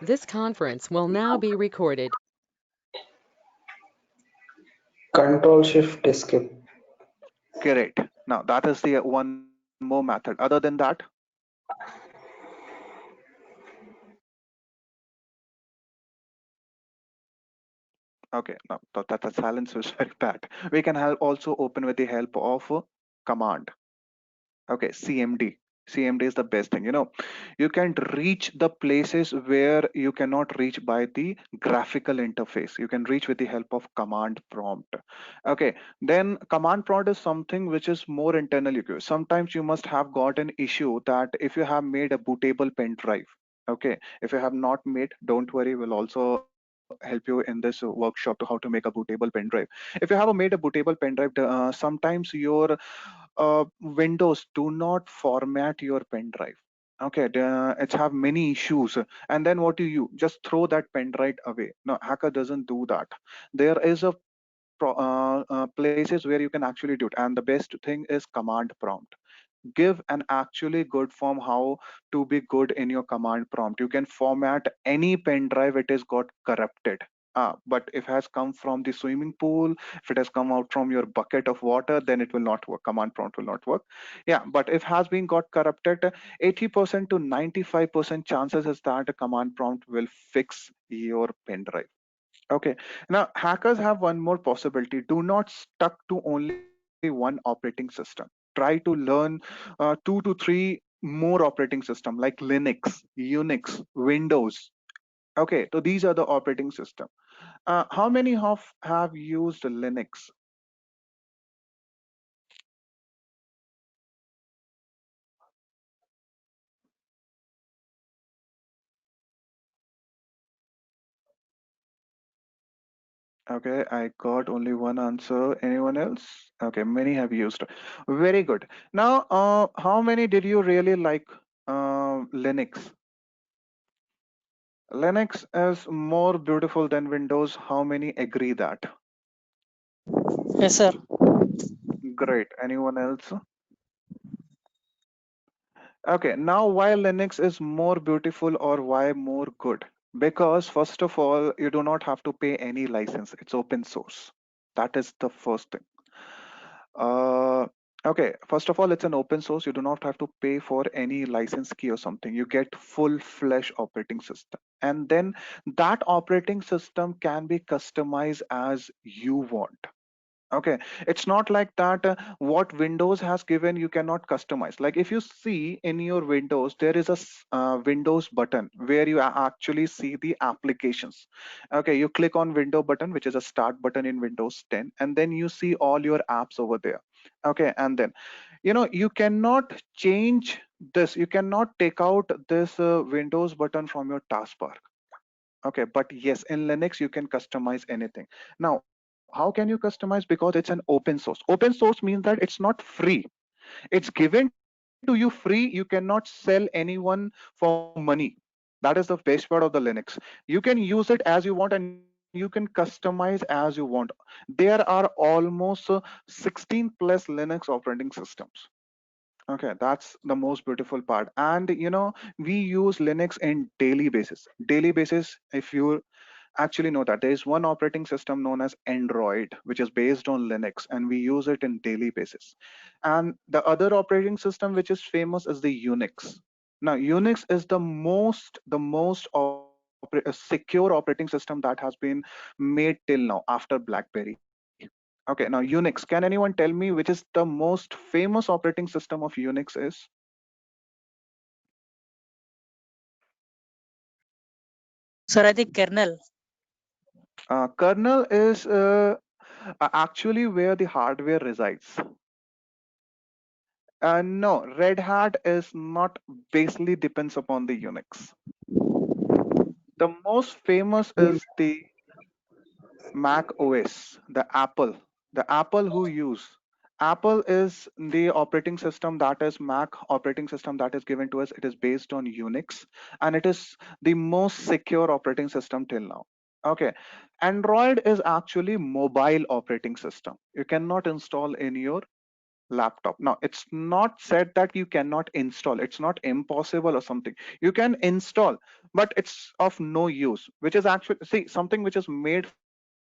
This conference will now be recorded. Control Shift Escape. Great. Now that is the one more method. Other than that, okay, no, that silence was very bad. We can help also open with the help of command. Okay, CMD. CMD is the best thing. You can reach the places where you cannot reach by the graphical interface. You can reach with the help of command prompt. Okay, then command prompt is something which is more internally used. Sometimes you must have got an issue that if you have made a bootable pen drive, okay, if you have not made, don't worry, we'll also help you in this workshop to how to make a bootable pen drive. If you have made a bootable pen drive, sometimes your Windows do not format your pen drive. Okay, it's have many issues, and then what do you just throw that pen drive away? No, hacker doesn't do that. There is a places where you can actually do it, and the best thing is command prompt. Give an actually good form how to be good in your command prompt. You can format any pen drive it is got corrupted. But if it has come from the swimming pool, if it has come out from your bucket of water, then it will not work. Command prompt will not work. Yeah, but if has been got corrupted, 80% to 95% chances is that a command prompt will fix your pen drive. Okay. Now, hackers have one more possibility. Do not stuck to only one operating system. Try to learn two to three more operating system like Linux, Unix, Windows. Okay, so these are the operating system. How many of have used Linux? Okay, I got only one answer. Anyone else? Okay, many have used. Very good. Now, how many did you really like Linux? Linux is more beautiful than Windows. How many agree that? Yes, sir. Great. Anyone else? Okay, now why Linux is more beautiful or why more good? Because first of all, you do not have to pay any license. It's open source. That is the first thing. Uh, okay, first of all, it's an open source. You do not have to pay for any license key or something. You get full-fledged operating system. And then that operating system can be customized as you want. Okay, it's not like that. What Windows has given, you cannot customize. Like if you see in your Windows, there is a Windows button where you actually see the applications. Okay, you click on Window button, which is a start button in Windows 10, and then you see all your apps over there. Okay, and then you cannot change this. You cannot take out this Windows button from your taskbar. Okay, but yes, in Linux you can customize anything. Now, how can you customize? Because it's an open source. Open source means that it's not free. It's given to you free. You cannot sell anyone for money. That is the best part of the Linux. You can use it as you want and you can customize as you want. There are almost 16 plus Linux operating systems. Okay, that's the most beautiful part. And we use Linux in daily basis. Daily basis, if you actually know that there is one operating system known as Android, which is based on Linux, and we use it in daily basis. And the other operating system which is famous is the Unix. Now, Unix is the most secure operating system that has been made till now after BlackBerry. Okay, now Unix. Can anyone tell me which is the most famous operating system of Unix is? Sir, I think kernel. Kernel is actually where the hardware resides. No, Red Hat is not basically depends upon the Unix. The most famous is the Mac OS, the Apple who use. Apple is the operating system that is Mac operating system that is given to us. It is based on Unix and it is the most secure operating system till now. Okay. Android is actually mobile operating system. You cannot install in your laptop. Now, it's not said that you cannot install. It's not impossible or something. You can install, but it's of no use. Which is actually, see, something which is made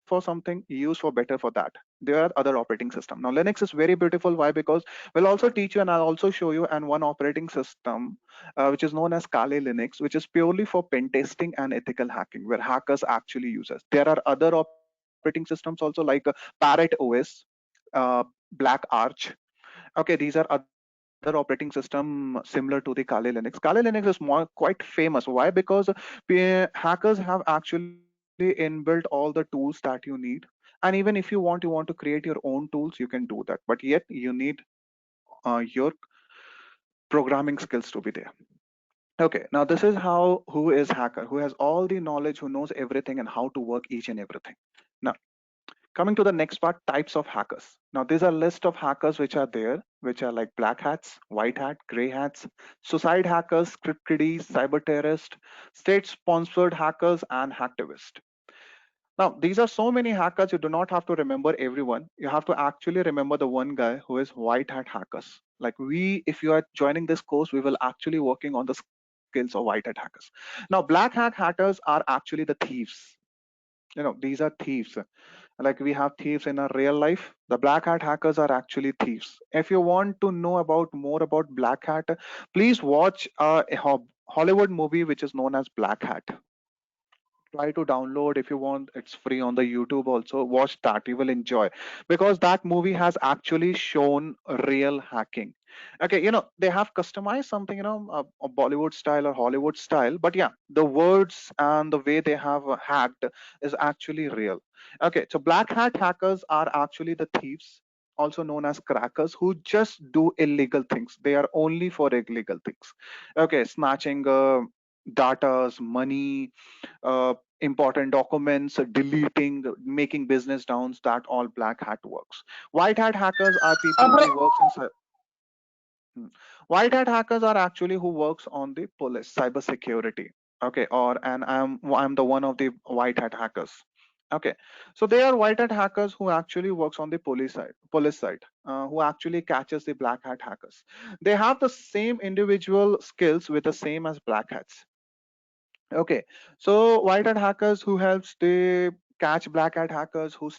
for something, used for better for that. There are other operating system. Now, Linux is very beautiful. Why? Because we'll also teach you, and I'll also show you, and one operating system, which is known as Kali Linux, which is purely for pen testing and ethical hacking, where hackers actually use it. There are other operating systems also, like Parrot OS, uh, Black Arch. Okay, these are other operating system similar to the Kali Linux. Kali Linux is more quite famous. Why? Because hackers have actually inbuilt all the tools that you need. And even if you want to create your own tools, you can do that. But yet you need your programming skills to be there. Okay, now this is how who is hacker, who has all the knowledge, who knows everything and how to work each and everything. Now, coming to the next part, types of hackers. Now, these are list of hackers which are there, which are like black hats, white hat, gray hats, suicide hackers, script kiddies, cyber terrorists, state-sponsored hackers, and hacktivists. Now, these are so many hackers, you do not have to remember everyone. You have to actually remember the one guy who is white hat hackers. Like we, if you are joining this course, we will actually working on the skills of white hat hackers. Now, black hat hackers are actually the thieves. These are thieves. Like we have thieves in our real life, the black hat hackers are actually thieves. If you want to know about more about black hat, please watch Hollywood movie which is known as Black Hat. Try to download if you want, it's free on the YouTube also. Watch that, you will enjoy, because that movie has actually shown real hacking. Okay, they have customized something, a Bollywood style or Hollywood style, but yeah, the words and the way they have hacked is actually real. Okay, so black hat hackers are actually the thieves, also known as crackers, who just do illegal things. They are only for illegal things. Okay, snatching datas, money, important documents, deleting, making business downs. That all black hat works. White hat hackers are people who works in Hmm. White hat hackers are actually who works on the police cyber security. Okay, and I'm the one of the white hat hackers. Okay, so they are white hat hackers who actually works on the police side, who actually catches the black hat hackers. They have the same individual skills with the same as black hats. Okay, so white hat hackers who helps they catch black hat hackers, who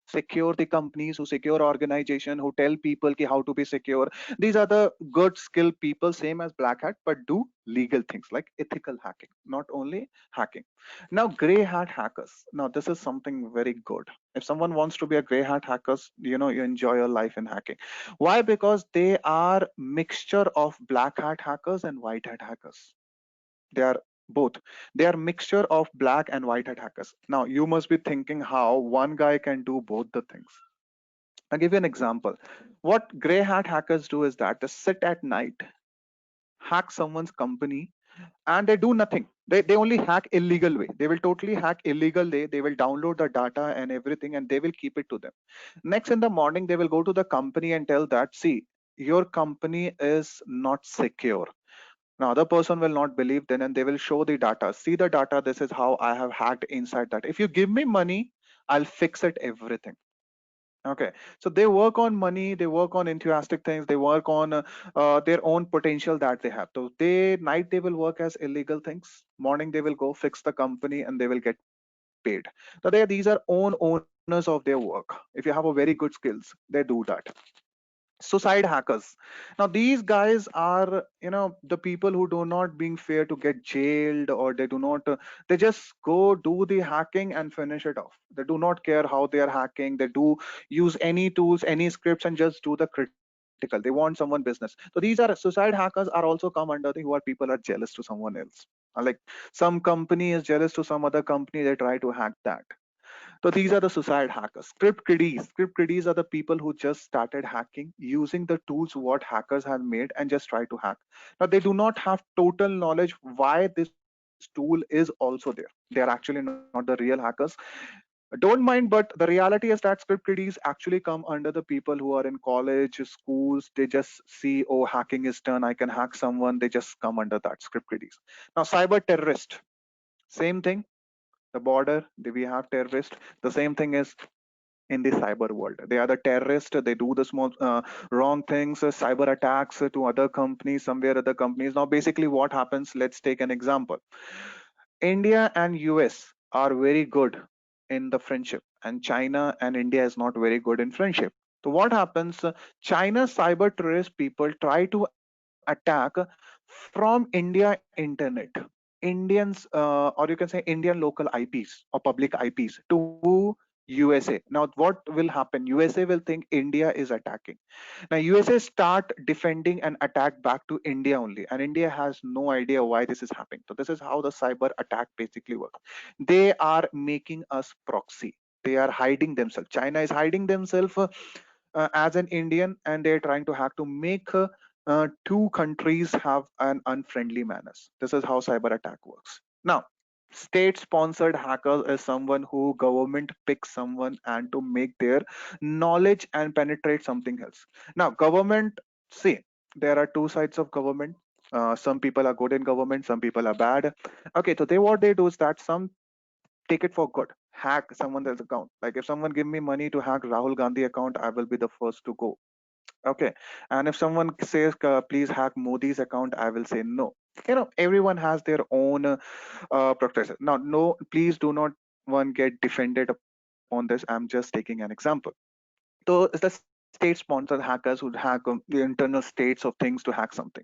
secure the companies, who secure organization, who tell people ki how to be secure. These are the good skilled people, same as black hat, but do legal things like ethical hacking, not only hacking. Now, gray hat hackers. Now, this is something very good. If someone wants to be a gray hat hackers, you enjoy your life in hacking. Why? Because they are mixture of black hat hackers and white hat hackers. They are both. They are mixture of black and white hat hackers. Now you must be thinking how one guy can do both the things. I'll give you an example. What gray hat hackers do is that they sit at night, hack someone's company, and they do nothing. They only hack illegal way. They will totally hack illegal way. They will download the data and everything, and they will keep it to them. Next in the morning, they will go to the company and tell that, see, your company is not secure. Now, other person will not believe then, and they will show the data. See the data. This is how I have hacked inside that. If you give me money, I'll fix it everything. Okay, so they work on money. They work on enthusiastic things. They work on their own potential that they have. So they night they will work as illegal things. Morning they will go fix the company and they will get paid. So these are own owners of their work. If you have a very good skills, they do that. Suicide hackers. Now these guys are, the people who do not being fair to get jailed, or they do not they just go do the hacking and finish it off. They do not care how they are hacking. They do use any tools, any scripts, and just do the critical. They want someone business. So these are suicide hackers are also come under the who are people are jealous to someone else. Like some company is jealous to some other company, they try to hack that. So these are the suicide hackers. Script kiddies. Script kiddies are the people who just started hacking using the tools what hackers have made and just try to hack. Now they do not have total knowledge why this tool is also there. They are actually not the real hackers. Don't mind, but the reality is that script kiddies actually come under the people who are in college, schools. They just see, oh, hacking is done. I can hack someone. They just come under that script kiddies. Now, cyber terrorist, same thing. The border, we have terrorist. The same thing is in the cyber world. They are the terrorists. They do the small wrong things, cyber attacks to other companies, somewhere other companies. Now, basically, what happens? Let's take an example. India and US are very good in the friendship, and China and India is not very good in friendship. So what happens? China's cyber terrorist people try to attack from India internet. Indians, or you can say Indian local IPs or public IPs to USA. Now, what will happen? USA will think India is attacking. Now, USA start defending and attack back to India only, and India has no idea why this is happening. So, this is how the cyber attack basically works. They are making us proxy. They are hiding themselves. China is hiding themselves as an Indian, and they're trying to hack to make two countries have an unfriendly manners. This is how cyber attack works. Now, state-sponsored hackers is someone who government picks someone and to make their knowledge and penetrate something else. Now, government, see, there are two sides of government. Some people are good in government, some people are bad. Okay, so they what they do is that some take it for good, hack someone else's account. Like if someone give me money to hack Rahul Gandhi account, I will be the first to go. Okay. And if someone says, please hack Modi's account, I will say no. Everyone has their own practices. Now, no, please do not one get defended upon this. I'm just taking an example. So it's the state-sponsored hackers who hack the internal states of things to hack something.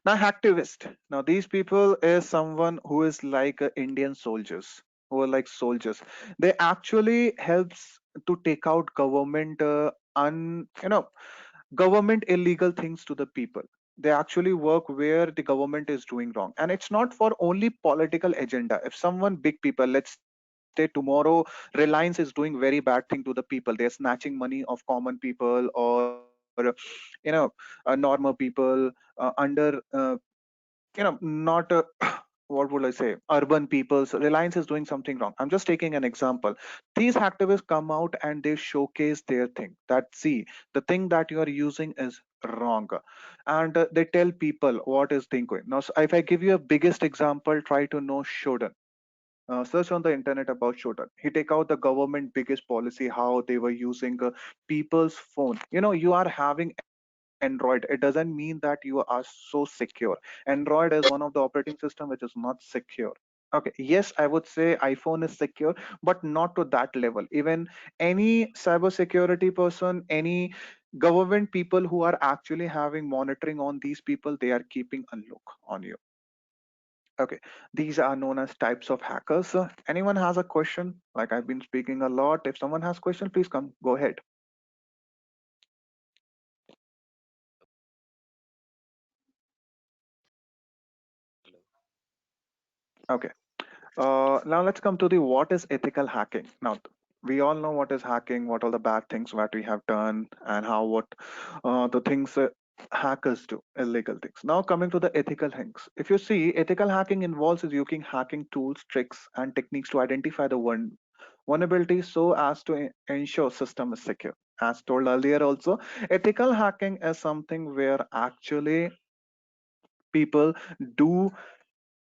Now, hacktivist. Now, these people is someone who is like Indian soldiers, who are like soldiers. They actually helps to take out government government illegal things to the people. They actually work where the government is doing wrong, and it's not for only political agenda. If someone big people, let's say tomorrow Reliance is doing very bad thing to the people, they're snatching money of common people, or normal people under not what would I say, urban people. So Reliance is doing something wrong. I'm just taking an example. These hacktivists come out and they showcase their thing. That see, the thing that you are using is wrong, and they tell people what is thing going. Now, so if I give you a biggest example, try to know Shodan. Search on the internet about Shodan. He take out the government biggest policy, how they were using people's phone. You are having Android. It doesn't mean that you are so secure. Android is one of the operating system which is not secure. Okay, yes, I would say iPhone is secure, but not to that level. Even any cyber security person, any government people who are actually having monitoring on these people, they are keeping a look on you. Okay, these are known as types of hackers. Anyone has a question? Like I've been speaking a lot. If someone has question, please come. Go ahead. Okay. Now let's come to the what is ethical hacking. Now we all know what is hacking, what are the bad things that we have done, and how what the things hackers do, illegal things. Now coming to the ethical things. If you see, ethical hacking involves is using hacking tools, tricks, and techniques to identify the vulnerability so as to ensure system is secure. As told earlier, also ethical hacking is something where actually people do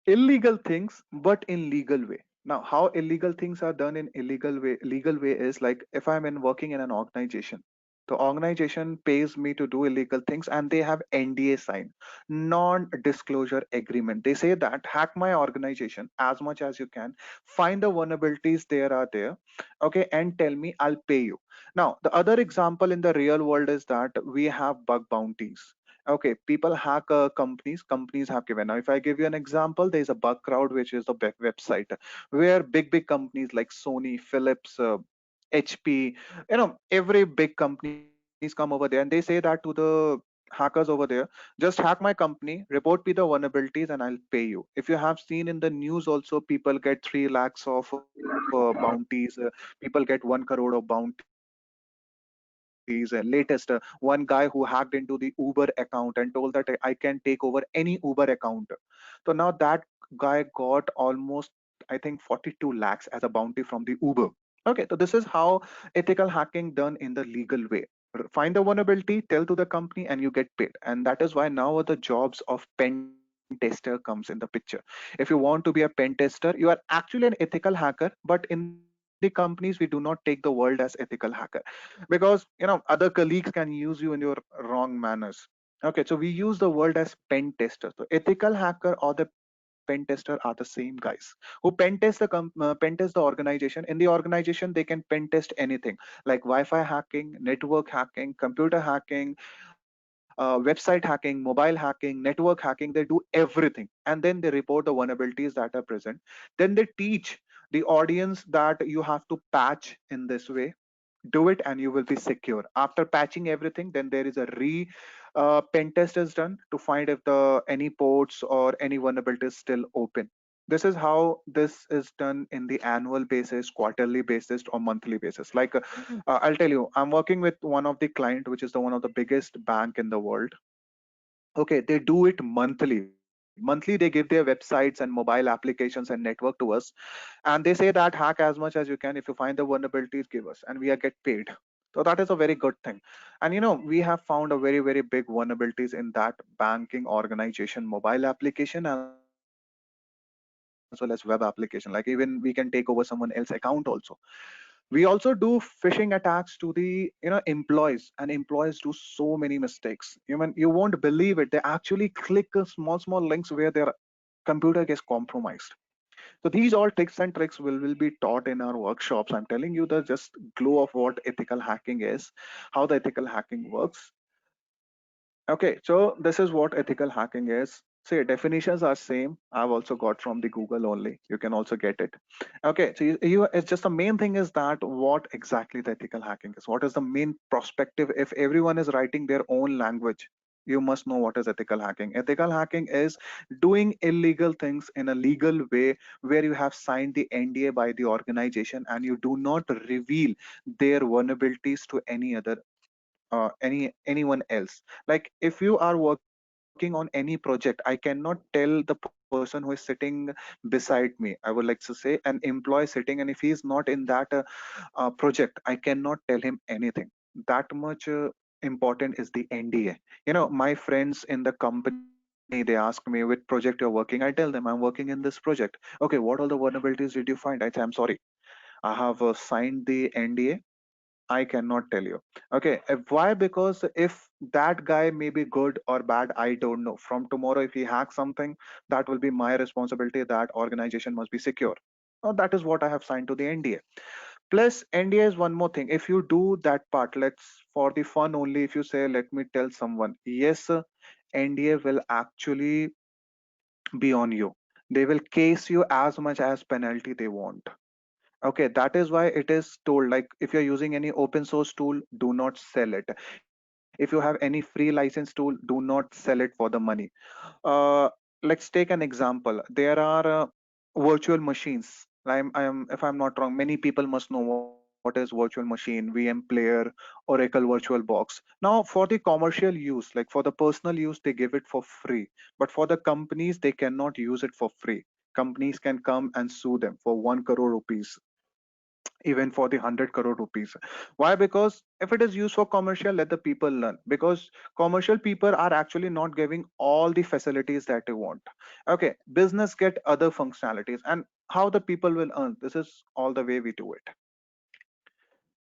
illegal things but in legal way. Now how illegal things are done in illegal way, legal way is like if I'm in working in an organization, the organization pays me to do illegal things and they have NDA sign, non disclosure agreement. They say that hack my organization as much as you can, find the vulnerabilities there are there, okay, and tell me, I'll pay you. Now the other example in the real world is that we have bug bounties. Okay, people hack companies have given. Now if I give you an example, there's a bug crowd which is the website where big companies like Sony, Philips, HP, every big companies come over there and they say that to the hackers over there, just hack my company, report me the vulnerabilities and I'll pay you. If you have seen in the news also, people get 3 lakhs of bounties, people get 1 crore of bounties. Latest one guy who hacked into the Uber account and told that I can take over any Uber account. So now that guy got almost, I think, 42 lakhs as a bounty from the Uber. Okay, so this is how ethical hacking done in the legal way. Find the vulnerability, tell to the company, and you get paid. And that is why now the jobs of pen tester comes in the picture. If you want to be a pen tester, you are actually an ethical hacker, but in the legal way. the companies, we do not take the world as ethical hacker, because other colleagues can use you in your wrong manners. Okay, so we use the word as pen tester. So ethical hacker or the pen tester are the same guys who pen test the organization. In the organization, they can pen test anything like Wi-Fi hacking, network hacking, computer hacking, website hacking, mobile hacking, network hacking. They do everything, and then they report the vulnerabilities that are present. Then they teach the audience that you have to patch in this way, do it, and you will be secure. After patching everything, then there is a pen test is done to find if the any ports or any vulnerability is still open. This is how this is done in the annual basis, quarterly basis, or monthly basis. Like I'll tell you, I'm working with one of the client, which is the one of the biggest bank in the world. Okay, they do it monthly. Monthly, they give their websites and mobile applications and network to us, and they say that hack as much as you can. If you find the vulnerabilities, give us, and we are get paid. So that is a very good thing. And we have found a very big vulnerabilities in that banking organization mobile application as well as web application. Like even we can take over someone else account also. We also do phishing attacks to the employees, and employees do so many mistakes. You won't believe it. They actually click small links where their computer gets compromised. So these all tricks and tricks will be taught in our workshops. I'm telling you the just glow of what ethical hacking is, how the ethical hacking works. Okay, so this is what ethical hacking is. See, definitions are same. I've also got from the Google only. You can also get it. Okay, so it's just the main thing is that what exactly the ethical hacking is. What is the main perspective? If everyone is writing their own language, you must know what is ethical hacking. Ethical hacking is doing illegal things in a legal way where you have signed the NDA by the organization and you do not reveal their vulnerabilities to any other anyone else. Like if you are working on any project, I cannot tell the person who is sitting beside me. I would like to say an employee sitting, and if he is not in that project, I cannot tell him anything. That much important is the NDA. My friends in the company, they ask me which project you're working. I tell them I'm working in this project. Okay, what all the vulnerabilities did you find? I say I'm sorry, I have signed the NDA. I cannot tell you. Okay, why? Because if that guy may be good or bad, I don't know. From tomorrow, if he hacks something, that will be my responsibility. That organization must be secure. That is what I have signed to the NDA. Plus, NDA is one more thing. If you do that part, let's for the fun only. If you say, let me tell someone, yes, NDA will actually be on you. They will case you as much as penalty they want. Okay, that is why it is told like if you're using any open source tool, do not sell it. If you have any free license tool, do not sell it for the money. Uh, let's take an example. There are virtual machines. If I'm not wrong, many people must know what is virtual machine, VM player, Oracle virtual box. Now, for the commercial use, like for the personal use, they give it for free. But for the companies, they cannot use it for free. Companies can come and sue them for 1 crore rupees, even for the 100 crore rupees. Why? Because if it is used for commercial, let the people learn, because commercial people are actually not giving all the facilities that they want. Okay, business get other functionalities, and how the people will earn, this is all the way we do it.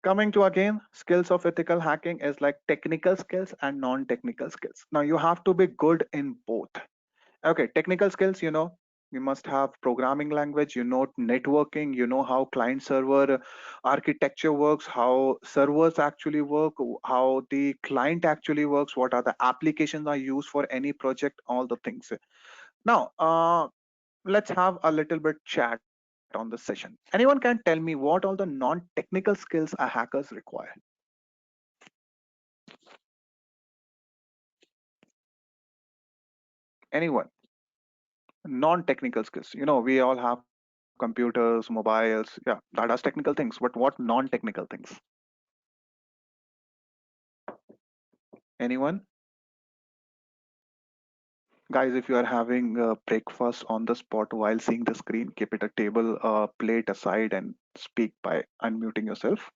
Coming to again skills of ethical hacking is like technical skills and non-technical skills. Now you have to be good in both. Okay, technical skills, you must have programming language, networking, how client server architecture works, how servers actually work, how the client actually works, what are the applications are used for any project, all the things. Now, let's have a little bit chat on the session. Anyone can tell me what all the non-technical skills a hackers require? Anyone? Non-technical skills. We all have computers, mobiles. Yeah, that has technical things. But what non-technical things? Anyone? Guys, if you are having breakfast on the spot while seeing the screen, keep it a table plate aside and speak by unmuting yourself.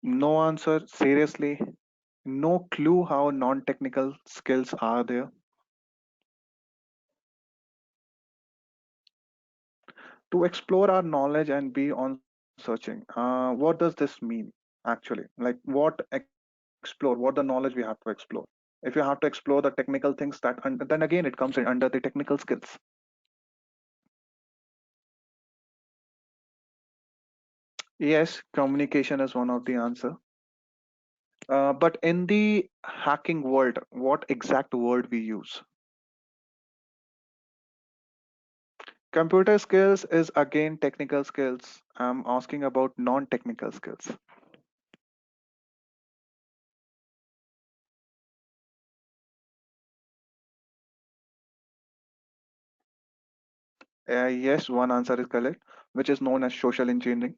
No answer. Seriously, no clue how non-technical skills are there. To explore our knowledge and be on searching. What does this mean actually? Like what explore, what the knowledge we have to explore. If you have to explore the technical things that, and then again it comes in under the technical skills. Yes, communication is one of the answer. But in the hacking world, what exact word we use? Computer skills is again technical skills. I'm asking about non-technical skills. Yes, one answer is correct, which is known as social engineering.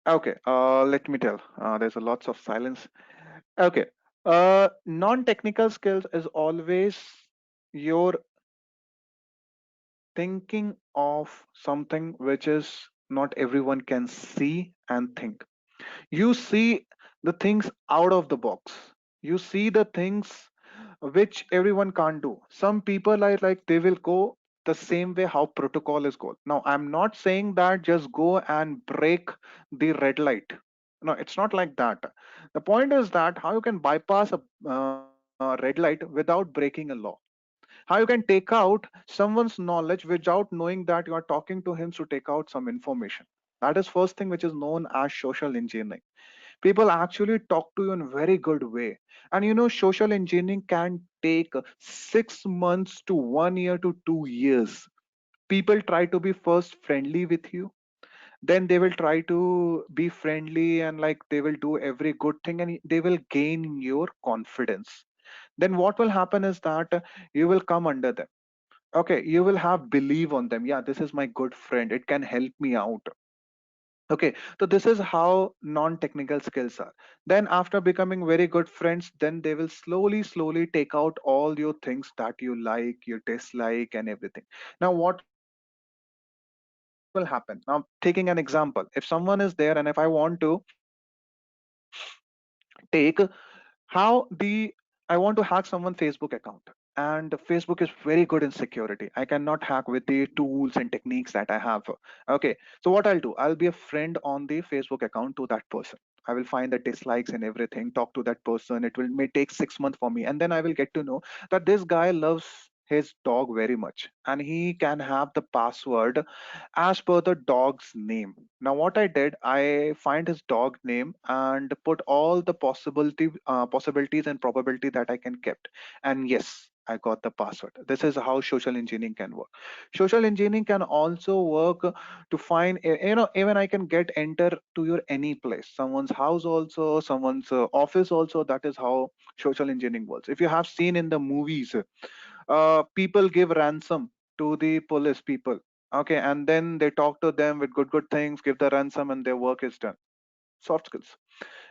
Okay, let me tell. There's a lots of silence. Okay, non-technical skills is always your thinking of something which is not everyone can see and think. You see the things out of the box. You see the things which everyone can't do. Some people are like they will go the same way how protocol is go. Now I'm not saying that just go and break the red light. No, it's not like that. The point is that how you can bypass a red light without breaking a law. How you can take out someone's knowledge without knowing that you are talking to him to take out some information. That is first thing which is known as social engineering. People actually talk to you in very good way. And you know, social engineering can take 6 months to 1 year to 2 years. People try to be first friendly with you, then they will try to be friendly and like they will do every good thing and they will gain your confidence. Then what will happen is that you will come under them. Okay, you will have believe on them. Yeah, this is my good friend, it can help me out. Okay, so this is how non-technical skills are. Then after becoming very good friends, then they will slowly take out all your things that you like, you dislike, and everything. Now, what will happen? Now, taking an example, if someone is there and if I want to take how the I want to hack someone Facebook account, and Facebook is very good in security. I cannot hack with the tools and techniques that I have. Okay, so what I'll do, I'll be a friend on the Facebook account to that person. I will find the dislikes and everything, talk to that person. It will may take 6 months for me, and then I will get to know that this guy loves his dog very much and he can have the password as per the dog's name. Now, what I did, I find his dog name and put all the possibilities and probability that I can kept. And yes, I got the password. This is how social engineering can work. Social engineering can also work to find, even I can get enter to your any place, someone's house also, someone's office also. That is how social engineering works. If you have seen in the movies, people give ransom to the police people. Okay, and then they talk to them with good things, give the ransom, and their work is done. Soft skills.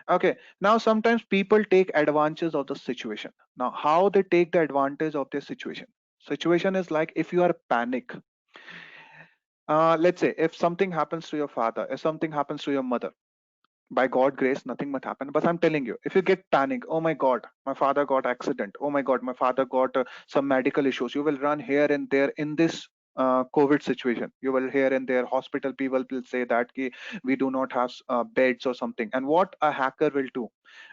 Okay, now sometimes people take advantage of the situation. Now, how they take the advantage of their situation? Situation is like if you are panic. Let's say if something happens to your father, if something happens to your mother, by god grace nothing might happen, but I'm telling you, if you get panic, oh my god, my father got accident, oh my god, my father got some medical issues, you will run here and there in this covid situation. You will here and there hospital people will say that ki, we do not have beds or something. And what a hacker will do,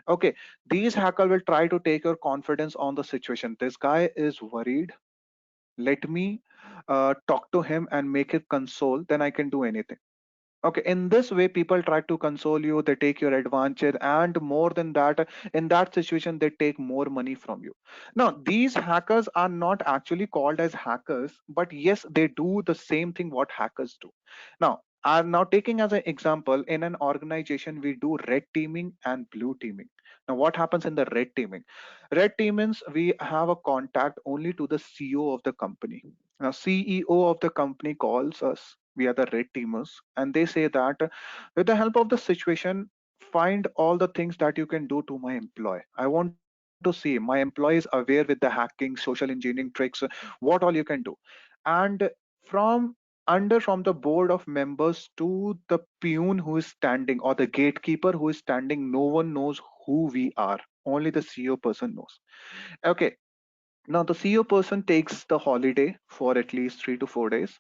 okay, these hacker will try to take your confidence on the situation. This guy is worried, let me talk to him and make it console, then I can do anything. Okay, in this way, people try to console you, they take your advantage, and more than that, in that situation, they take more money from you. Now, these hackers are not actually called as hackers, but yes, they do the same thing what hackers do. Now, I'm now taking as an example, in an organization, we do red teaming and blue teaming. Now, what happens in the red teaming? Red team means we have a contact only to the CEO of the company. Now, CEO of the company calls us, we are the red teamers, and they say that with the help of the situation, find all the things that you can do to my employee. I want to see my employees aware with the hacking, social engineering tricks, what all you can do. And from from the board of members to the peon who is standing, or the gatekeeper who is standing, no one knows who we are, only the CEO person knows. Okay, now the CEO person takes the holiday for at least 3 to 4 days.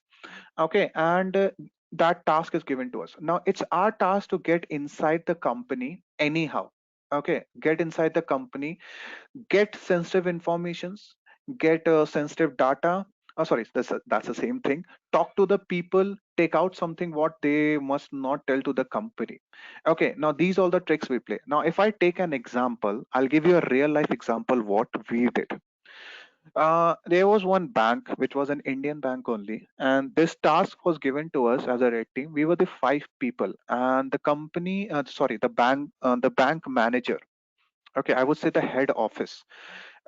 Okay, and that task is given to us. Now it's our task to get inside the company anyhow. Okay, get inside the company, get sensitive informations, get sensitive data. Oh, sorry, that's the same thing. Talk to the people, take out something what they must not tell to the company. Okay, now these all the tricks we play. Now, if I take an example, I'll give you a real life example what we did. There was one bank which was an Indian bank only, and this task was given to us as a red team. We were the five people, and the company, the bank manager. Okay, I would say the head office.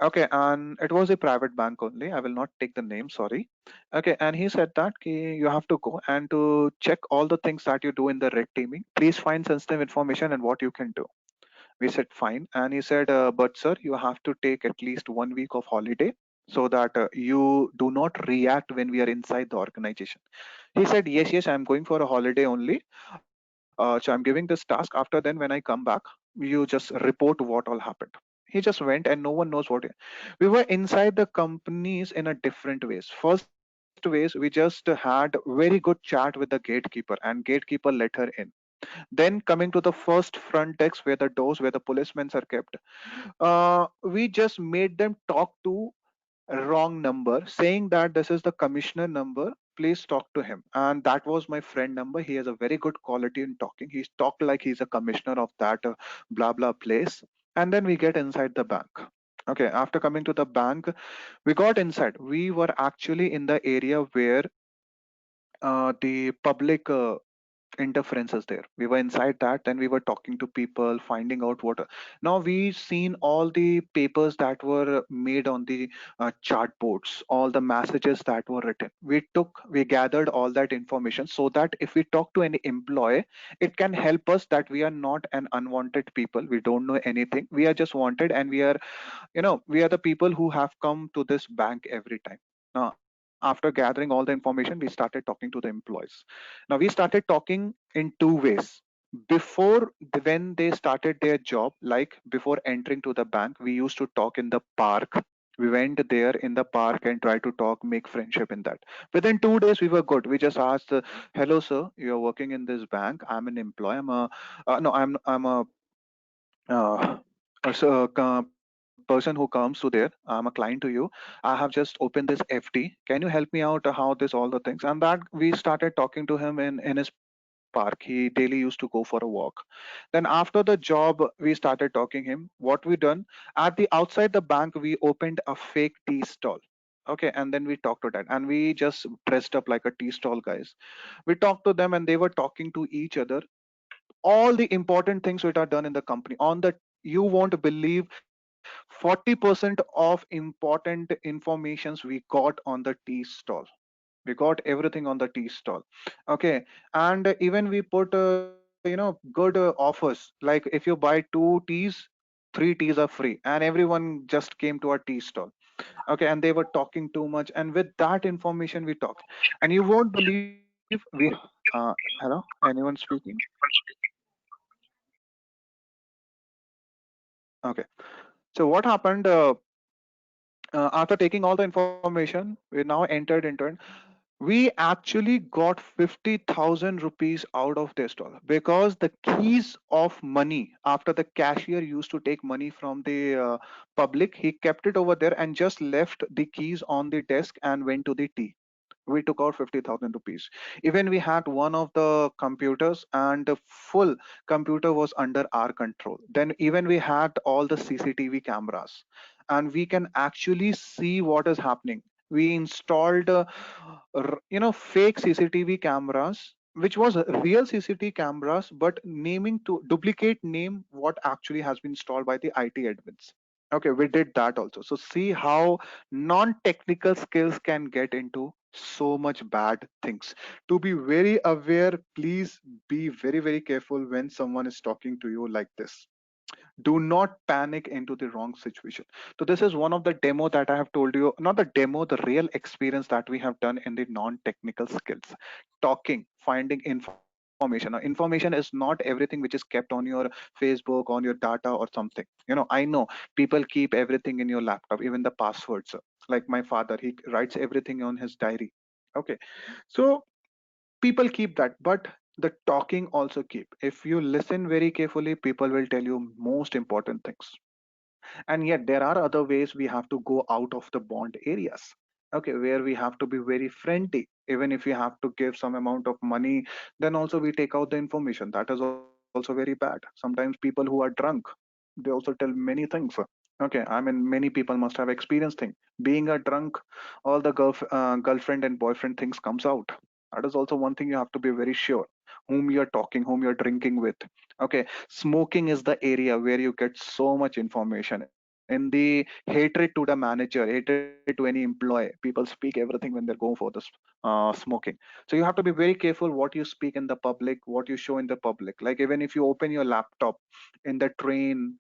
Okay, and it was a private bank only. I will not take the name, sorry. Okay, and he said that you have to go and to check all the things that you do in the red teaming. Please find sensitive information and what you can do. We said fine, and he said, but sir, you have to take at least 1 week of holiday so that you do not react when we are inside the organization. He said, yes, yes, I'm going for a holiday only. So I'm giving this task. After then, when I come back, you just report what all happened. He just went and no one knows what. We were inside the companies in a different ways. First ways, we just had very good chat with the gatekeeper, and gatekeeper let her in. Then coming to the first front desk where the doors where the policemen are kept, we just made them talk to wrong number, saying that this is the commissioner number, please talk to him. And that was my friend number. He has a very good quality in talking. He's talked like he's a commissioner of that blah blah place. And then we get inside the bank. Okay, after coming to the bank, we got inside. We were actually in the area where the public interferences there. We were inside that, then we were talking to people, finding out what. Now we seen all the papers that were made on the chart boards, all the messages that were written. We gathered all that information so that if we talk to any employee, it can help us that we are not an unwanted people. We don't know anything. We are just wanted, and we are the people who have come to this bank every time. Now, after gathering all the information, we started talking to the employees. Now, we started talking in two ways. When they started their job, like before entering to the bank, we used to talk in the park. We went there in the park and tried to talk, make friendship in that. Within 2 days, we were good. We just asked, "Hello, sir. You're working in this bank. I'm an employee. No, I'm uh, person who comes to there. I'm a client to you. I have just opened this FD. Can you help me out how this all the things?" And that we started talking to him in his park. He daily used to go for a walk. Then after the job, we started talking him. What we done at the outside the bank, we opened a fake tea stall. Okay, and then we talked to that, and we just dressed up like a tea stall guys. We talked to them, and they were talking to each other all the important things which are done in the company on the, you won't believe, 40% of important informations we got on the tea stall. We got everything on the tea stall. Okay, and even we put good offers, like if you buy 2 teas, 3 teas are free, and everyone just came to our tea stall. Okay, and they were talking too much, and with that information we talked. And you won't believe hello, anyone speaking? Okay. So what happened after taking all the information? We now entered into it. We actually got 50,000 rupees out of this dollar because the keys of money, after the cashier used to take money from the public, he kept it over there and just left the keys on the desk and went to the tea. We took out 50,000 rupees. Even we had one of the computers, and the full computer was under our control. Then even we had all the CCTV cameras, and we can actually see what is happening. We installed fake CCTV cameras, which was real CCTV cameras, but naming to duplicate name what actually has been installed by the IT admins. Okay, we did that also. So see how non-technical skills can get into so much bad things. To be very aware, please be very, very careful when someone is talking to you like this. Do not panic into the wrong situation. So this is one of the demo that I have told you, not the demo, the real experience that we have done in the non-technical skills. Talking, finding information. Now, information is not everything which is kept on your Facebook, on your data or something. I know people keep everything in your laptop, even the passwords. Like my father, he writes everything on his diary. Okay, so people keep that, but the talking also keep. If you listen very carefully, people will tell you most important things. And yet there are other ways we have to go out of the bond areas, okay, where we have to be very friendly. Even if you have to give some amount of money, then also we take out the information. That is also very bad. Sometimes people who are drunk, they also tell many things. Okay, I mean, many people must have experienced thing. Being a drunk, all the girlfriend and boyfriend things comes out. That is also one thing you have to be very sure whom you're talking, whom you're drinking with. Okay, smoking is the area where you get so much information. In the hatred to the manager, hatred to any employee, people speak everything when they're going for this smoking. So you have to be very careful what you speak in the public, what you show in the public. Like even if you open your laptop in the train,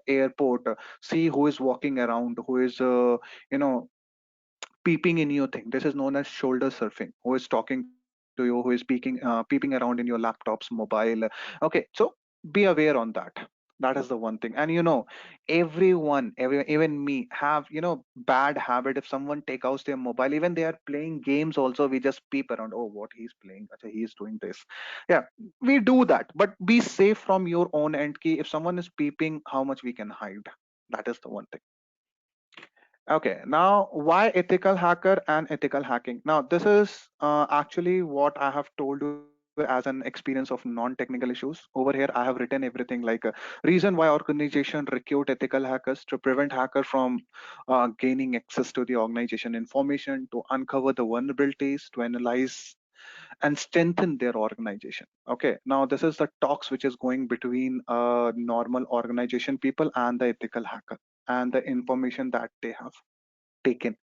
airport, see who is walking around, who is you know peeping in your thing. This is known as shoulder surfing. Who is talking to you? Who is peeping around in your laptop's mobile? Okay, so be aware on that. That is the one thing. And even me, have bad habit. If someone take out their mobile, even they are playing games, also we just peep around. Oh, what he's playing? Acha, he's doing this. Yeah, we do that. But be safe from your own end. Key. If someone is peeping, how much we can hide? That is the one thing. Okay, now why ethical hacker and ethical hacking? Now, this is actually what I have told you as an experience of non-technical issues. Over here, I have written everything like a reason why organization recruit ethical hackers to prevent hacker from gaining access to the organization information, to uncover the vulnerabilities, to analyze and strengthen their organization. Okay, now this is the talks which is going between normal organization people and the ethical hacker and the information that they have taken.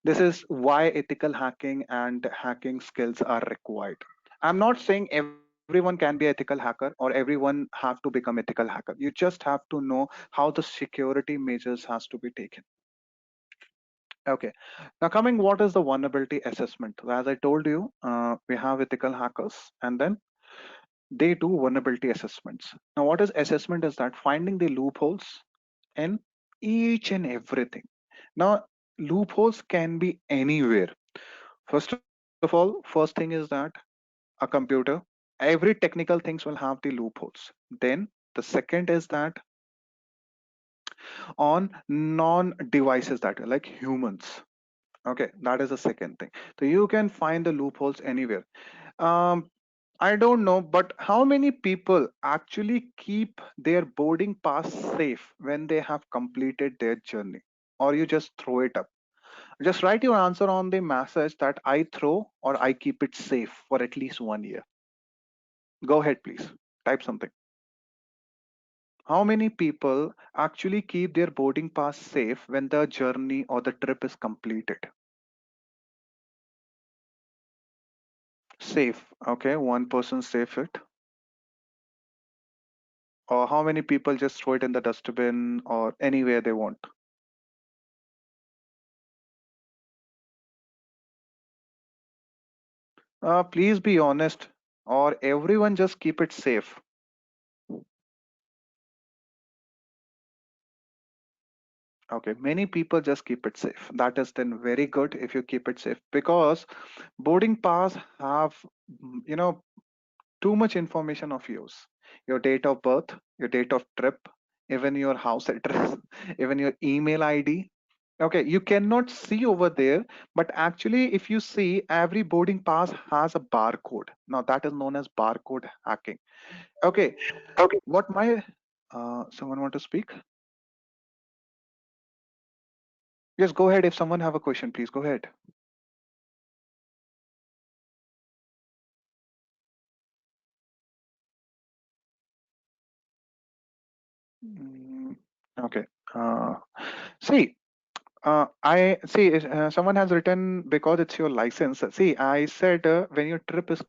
This is why ethical hacking and hacking skills are required. I'm not saying everyone can be ethical hacker or everyone have to become ethical hacker. You just have to know how the security measures has to be taken. Okay. Now coming, what is the vulnerability assessment? As I told you, we have ethical hackers and then they do vulnerability assessments. Now what is assessment is that finding the loopholes in each and everything. Now loopholes can be anywhere. First of all, first thing is that a computer, every technical things will have the loopholes. Then the second is that on non devices that are like humans. Okay, that is the second thing. So you can find the loopholes anywhere. um I don't know, but how many people actually keep their boarding pass safe when they have completed their journey? Or you just throw it up? Just write your answer on the message that I throw or I keep it safe for at least 1 year. Go ahead, please. Type something. How many people actually keep their boarding pass safe when the journey or the trip is completed? Safe. Okay, one person save it. Or how many people just throw it in the dustbin or anywhere they want? Please be honest. Or everyone just keep it safe. Okay, many people just keep it safe. That is then very good if you keep it safe, because boarding pass have too much information of yours. Your date of birth, your date of trip, even your house address, even your email ID. Okay, you cannot see over there, but actually, if you see, every boarding pass has a barcode. Now, that is known as barcode hacking. Okay, what my someone want to speak? Yes, go ahead. If someone have a question, please go ahead. Mm, okay. Uh, see, I see. Someone has written because it's your license. See, I said when your trip is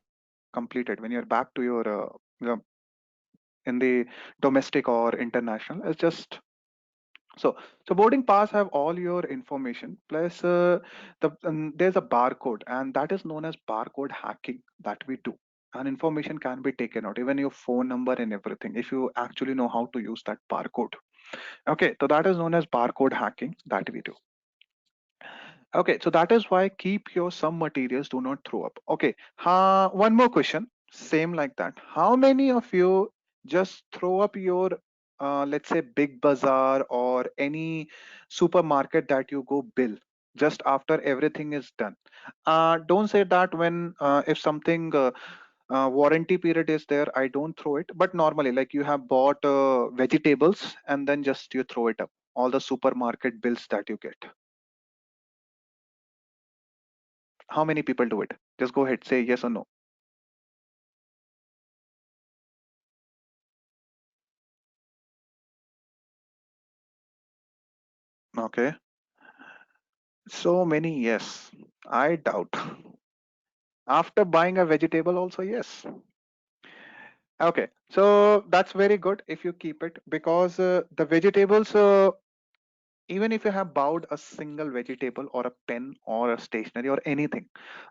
completed, when you're back to your, you know, in the domestic or international, it's just so. So boarding pass have all your information plus there's a barcode, and that is known as barcode hacking that we do. And information can be taken out, even your phone number and everything, if you actually know how to use that barcode. Okay, so that is known as barcode hacking that we do. Okay, so that is why keep your some materials, do not throw up. Okay, one more question, same like that. How many of you just throw up your, let's say, big bazaar or any supermarket that you go bill just after everything is done? Don't say that when if something warranty period is there, I don't throw it. But normally, like you have bought vegetables and then just you throw it up. All the supermarket bills that you get. How many people do it? Just go ahead, say yes or no. Okay. So many yes. I doubt. After buying a vegetable, also yes. Okay. So that's very good if you keep it because the vegetables, even if you have bought a single vegetable or a pen or a stationery or anything,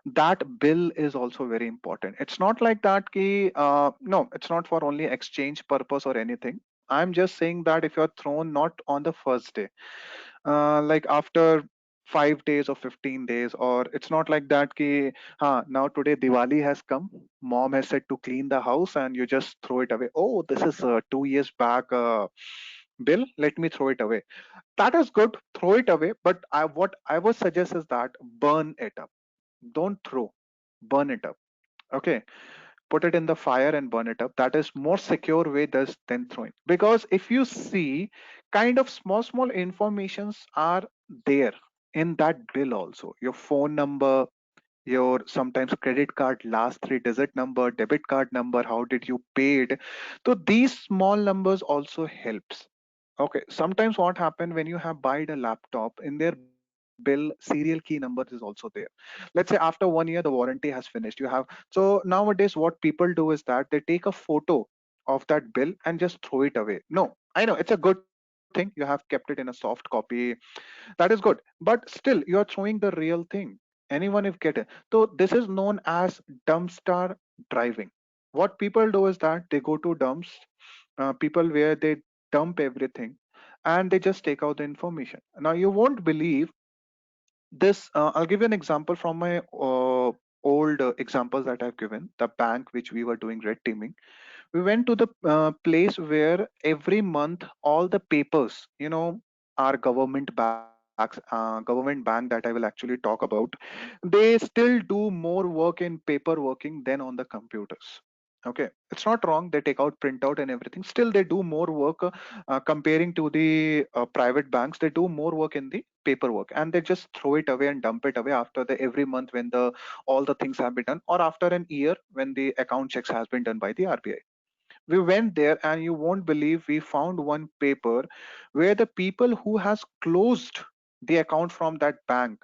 that bill is also very important. It's not like that ki, no, it's not for only exchange purpose or anything. I'm just saying that if you're thrown not on the first day, like after 5 days or 15 days, or it's not like that ki, now today Diwali has come, mom has said to clean the house and you just throw it away. Oh, this is 2 years back bill, let me throw it away. That is good, throw it away, but what I would suggest is that burn it up. Don't throw, burn it up. Okay, put it in the fire and burn it up. That is more secure way than throwing, because if you see, kind of small informations are there in that bill also, your phone number, your sometimes credit card last three digit number, debit card number, how did you paid. So these small numbers also helps. Okay, sometimes what happen when you have buyed a laptop, in their bill serial key number is also there. Let's say after 1 year the warranty has finished, you have, so nowadays what people do is that they take a photo of that bill and just throw it away. No, I know it's a good thing, you have kept it in a soft copy, that is good, but still you are throwing the real thing. Anyone if get it. So this is known as dumpster driving. What people do is that they go to dumps, people where they dump everything and they just take out the information. Now you won't believe this. I'll give you an example from my old examples that I've given. The bank which we were doing red teaming, we went to the place where every month all the papers, our government banks, government bank that I will actually talk about, they still do more work in paper working than on the computers. Okay, it's not wrong, they take out printout and everything, still they do more work, comparing to the private banks, they do more work in the paperwork and they just throw it away and dump it away after the every month when the all the things have been done, or after an year when the account checks has been done by the RBI. We went there and you won't believe we found one paper where the people who has closed the account from that bank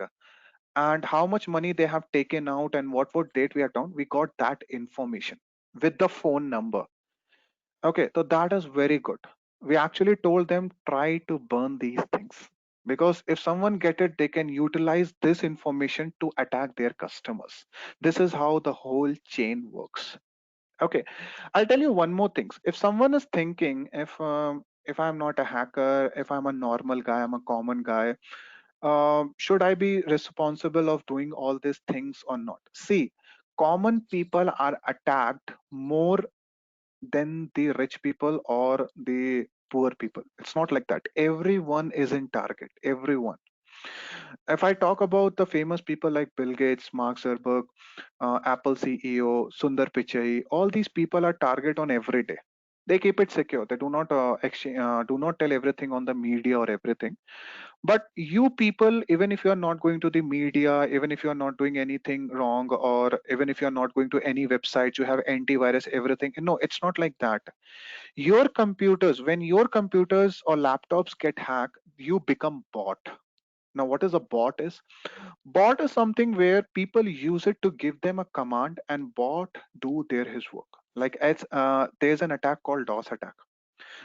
and how much money they have taken out and what date we are down, we got that information with the phone number. Okay, so that is very good. We actually told them try to burn these things, because if someone get it, they can utilize this information to attack their customers. This is how the whole chain works. Okay, I'll tell you one more thing. If someone is thinking, if I'm not a hacker, if I'm a normal guy, I'm a common guy, should I be responsible of doing all these things or not? See, common people are attacked more than the rich people or the poor people. It's not like that. Everyone is in target. Everyone. If I talk about the famous people like Bill Gates, Mark Zuckerberg, Apple CEO, Sundar Pichai, all these people are target on every day. They keep it secure. They do not do not tell everything on the media or everything. But you people, even if you are not going to the media, even if you are not doing anything wrong, or even if you are not going to any website, you have antivirus, everything. No, it's not like that. Your computers, when your computers or laptops get hacked, you become bot. Now, what is a bot is? Bot is something where people use it to give them a command and bot do their his work. Like there's an attack called DOS attack.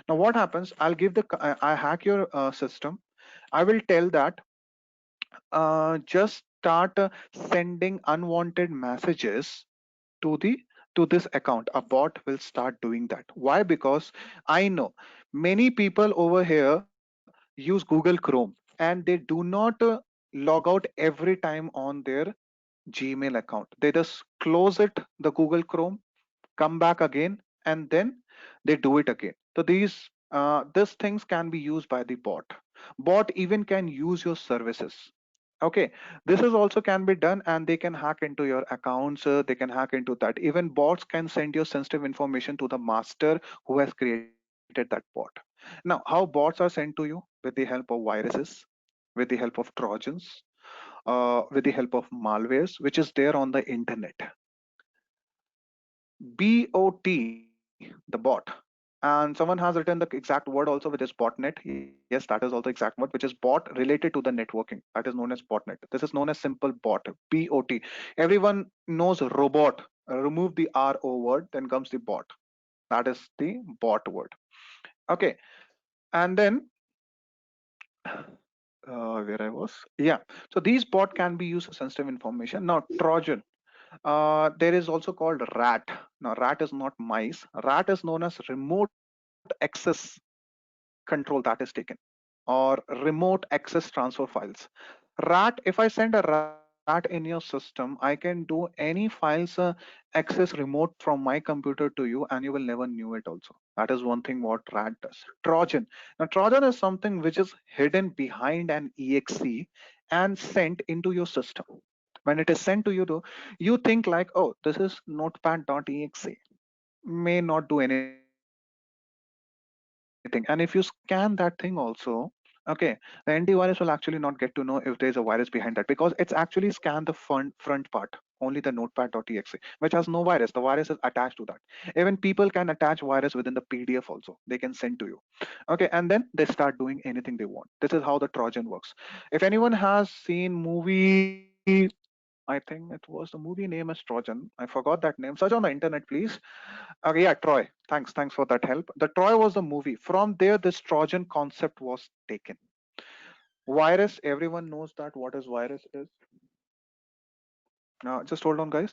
Now what happens? I'll give I hack your system. I will tell that just start sending unwanted messages to the to this account. A bot will start doing that. Why? Because I know many people over here use Google Chrome and they do not log out every time on their Gmail account. They just close it, the Google Chrome, come back again, and then they do it again. So these things can be used by the bot. Bot even can use your services. Okay, this is also can be done, and they can hack into your accounts. They can hack into that. Even bots can send your sensitive information to the master who has created that bot. Now, how bots are sent to you? With the help of viruses, with the help of trojans, with the help of malwares, which is there on the internet. BOT, the bot. And someone has written the exact word also, which is botnet. Yes, that is also exact word, which is bot related to the networking. That is known as botnet. This is known as simple bot. BOT. Everyone knows robot. Remove the RO word, then comes the bot. That is the bot word. Okay. And then where I was. Yeah. So these bot can be used for sensitive information. Now, Trojan. There is also called rat. Now, rat is not mice. Rat is known as remote access control that is taken, or remote access transfer files. Rat, if I send a rat in your system, I can do any files access remote from my computer to you, and you will never knew it also. That is one thing what rat does. Trojan. Now, Trojan is something which is hidden behind an exe and sent into your system. When it is sent to you, though, you think like, oh, this is notepad.exe, may not do anything. And if you scan that thing also, okay, the antivirus will actually not get to know if there's a virus behind that, because it's actually scanned the front part, only the notepad.exe, which has no virus. The virus is attached to that. Even people can attach virus within the PDF also. They can send to you. Okay, and then they start doing anything they want. This is how the Trojan works. If anyone has seen movie, I think it was the movie name is Trojan. I forgot that name. Search on the internet, please. Okay, yeah, Troy. Thanks for that help. The Troy was the movie. From there, this Trojan concept was taken. Virus, everyone knows that what is virus is. Now, just hold on, guys.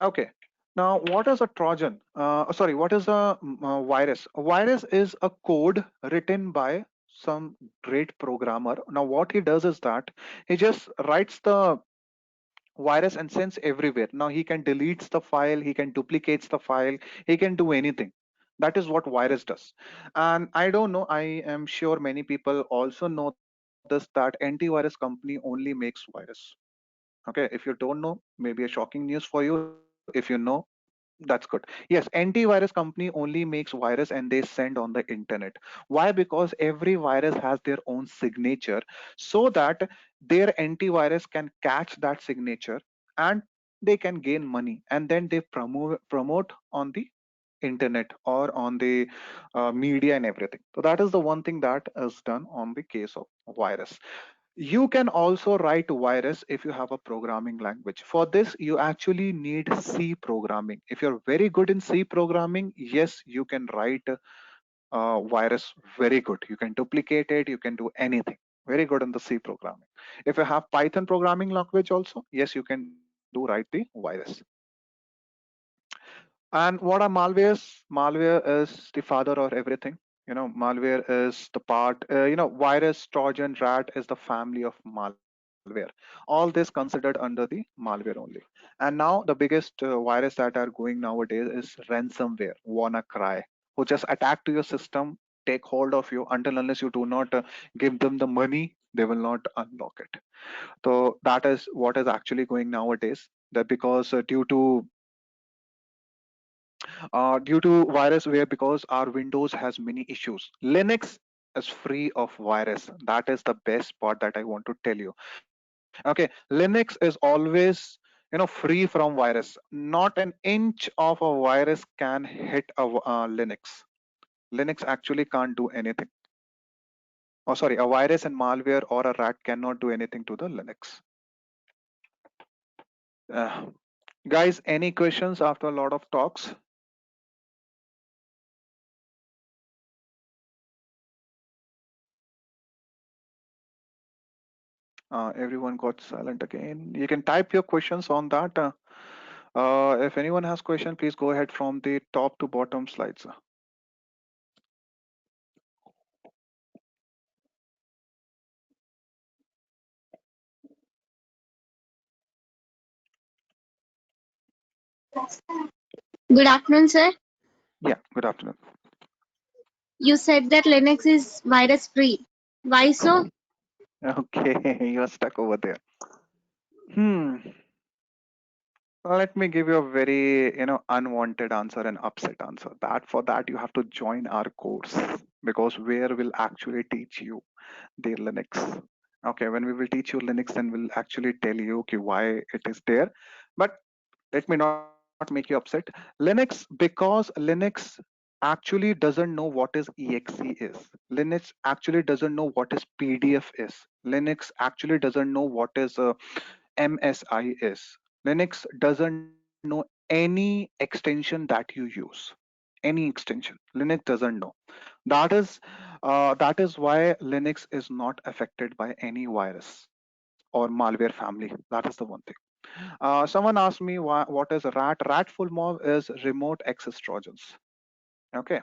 Okay. Now, what is a Trojan? Sorry, what is a virus? A virus is a code written by some great programmer. Now, what he does is that he just writes the virus and sends everywhere. Now he can deletes the file, he can duplicates the file, he can do anything. That is what virus does. And I don't know, I am sure many people also know this, that antivirus company only makes virus. Okay, if you don't know, maybe a shocking news for you. If you know, that's good. Yes, antivirus company only makes virus and they send on the internet. Why? Because every virus has their own signature, so that their antivirus can catch that signature, and they can gain money, and then they promote on the internet or on the media and everything. So that is the one thing that is done on the case of virus. You can also write virus if you have a programming language. For this, you actually need C programming. If you're very good in C programming, yes, you can write virus very good. You can duplicate it, you can do anything. Very good in the C programming. If you have Python programming language also, yes, you can do write the virus. And what are malwares? Malware is the father of everything. Malware is the part, virus, Trojan, rat is the family of malware. All this considered under the malware only. And now the biggest virus that are going nowadays is ransomware, WannaCry, who just attack to your system, take hold of you until unless you do not give them the money, they will not unlock it. So that is what is actually going nowadays. That because due to virus, where because our Windows has many issues. Linux is free of virus. That is the best part that I want to tell you. Okay, Linux is always free from virus. Not an inch of a virus can hit Linux. Linux actually can't do anything. Oh, sorry, a virus and malware or a rat cannot do anything to the Linux. Uh, Guys, any questions after a lot of talks? Everyone got silent again. You can type your questions on that. If anyone has question, please go ahead from the top to bottom slides. Good afternoon, sir. Yeah, good afternoon. You said that Linux is virus free. Why so? Okay, you're stuck over there. Hmm. Let me give you a very, unwanted answer and upset answer. That for that you have to join our course because where we'll actually teach you the Linux. Okay, when we will teach you Linux, then we'll actually tell you okay, why it is there. But let me not make you upset. Linux, because Linux actually doesn't know what is exe is. Linux actually doesn't know what is PDF is. Linux actually doesn't know what is MSI is. Linux doesn't know any extension that you use. Any extension. Linux doesn't know. That is why Linux is not affected by any virus or malware family. That is the one thing. Someone asked me what is rat. Rat full mom is remote access trojans. Okay,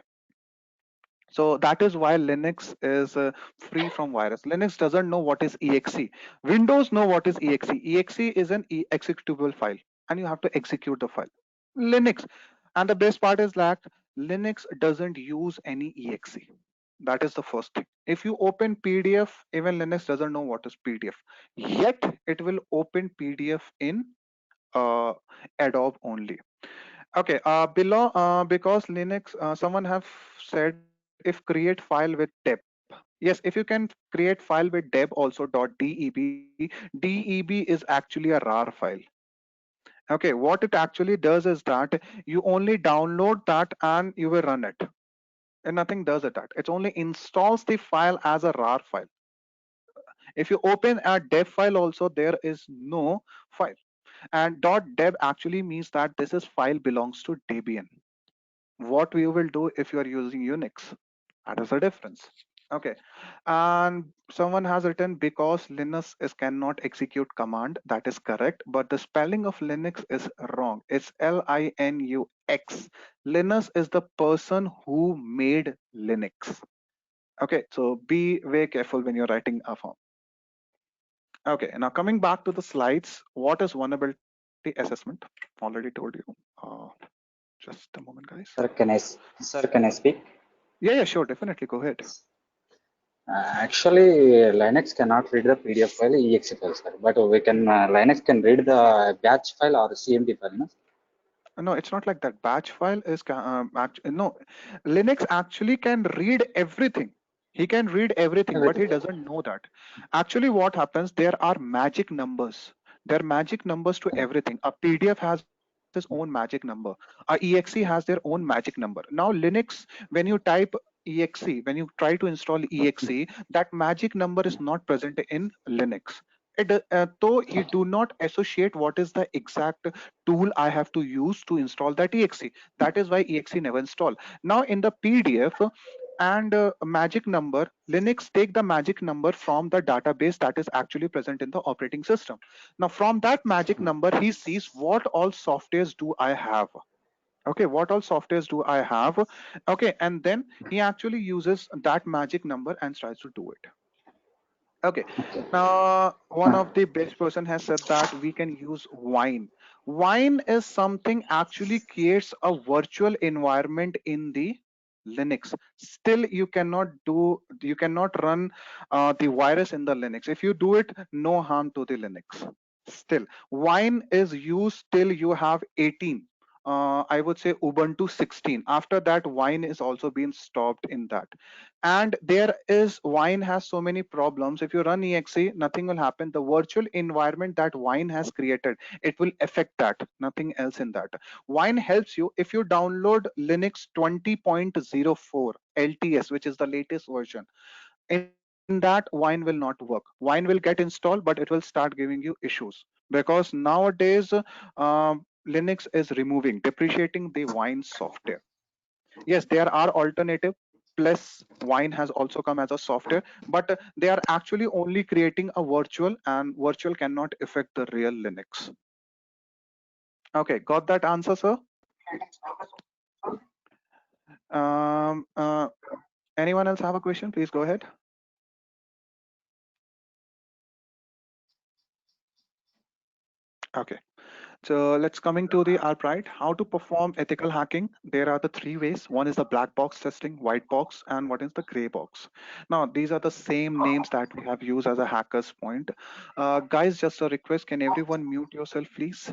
so that is why Linux is free from virus. Linux doesn't know what is exe. Windows know what is exe. Exe is an executable file, and you have to execute the file. Linux, and the best part is that Linux doesn't use any exe. That is the first thing. If you open PDF, even Linux doesn't know what is PDF. Yet it will open PDF in uh, Adobe only. Okay, because Linux, someone have said if create file with deb. Yes, if you can create file with deb also .deb, deb is actually a rar file. Okay, what it actually does is that you only download that and you will run it, and nothing does it that. It only installs the file as a rar file. If you open a deb file also, there is no file. And .deb actually means that this is file belongs to Debian. What we will do if you are using Unix. That is the difference. Okay. And someone has written because Linux is cannot execute command. That is correct. But the spelling of Linux is wrong. It's Linux. Linux is the person who made Linux. Okay. So be very careful when you're writing a form. Okay. Now coming back to the slides, what is vulnerability assessment? Already told you. Uh, just a moment, guys. Sir, can I speak? Yeah, yeah, sure. Definitely. Go ahead. Actually, Linux cannot read the PDF file, exe file, sir. But we can Linux can read the batch file or CMD file. No? No, it's not like that. Batch file is no. Linux actually can read everything. He can read everything, but Everything. he doesn't know that. Actually, what happens? There are magic numbers. There are magic numbers to everything. A PDF has its own magic number. A exe has their own magic number. Now, Linux, when you type exe, when you try to install exe, that magic number is not present in Linux. Though you do not associate what is the exact tool I have to use to install that exe. That is why exe never install. Now in the PDF and magic number, Linux take the magic number from the database that is actually present in the operating system. Now from that magic number, he sees what all softwares do I have. Okay, what all softwares do I have? Okay, and then he actually uses that magic number and tries to do it. Okay. Okay. Now, one Uh, of the best person has said that we can use wine. Wine is something actually creates a virtual environment in the Linux. Still, you cannot run the virus in the Linux. If you do it, no harm to the Linux. Still, wine is used till you have 18. I would say Ubuntu 16. After that, wine is also being stopped in that. And there is wine has so many problems. If you run exe, nothing will happen. The virtual environment that wine has created, it will affect that, nothing else in that. Wine helps you if you download Linux 20.04 LTS, which is the latest version. In that, wine will not work. Wine will get installed, but it will start giving you issues because nowadays Linux is removing, depreciating the wine software. Yes, there are alternative. Plus wine has also come as a software, but they are actually only creating a virtual, and virtual cannot affect the real Linux. Okay, got that answer, sir? um uh, Anyone else have a question? Please go ahead. Okay, So let's coming to the Albright. How to perform ethical hacking? There are the three ways. One is the black box testing, white box, and what is the gray box. Now these are the same names that we have used as a hacker's point. Guys, just a request. Can everyone mute yourself, please?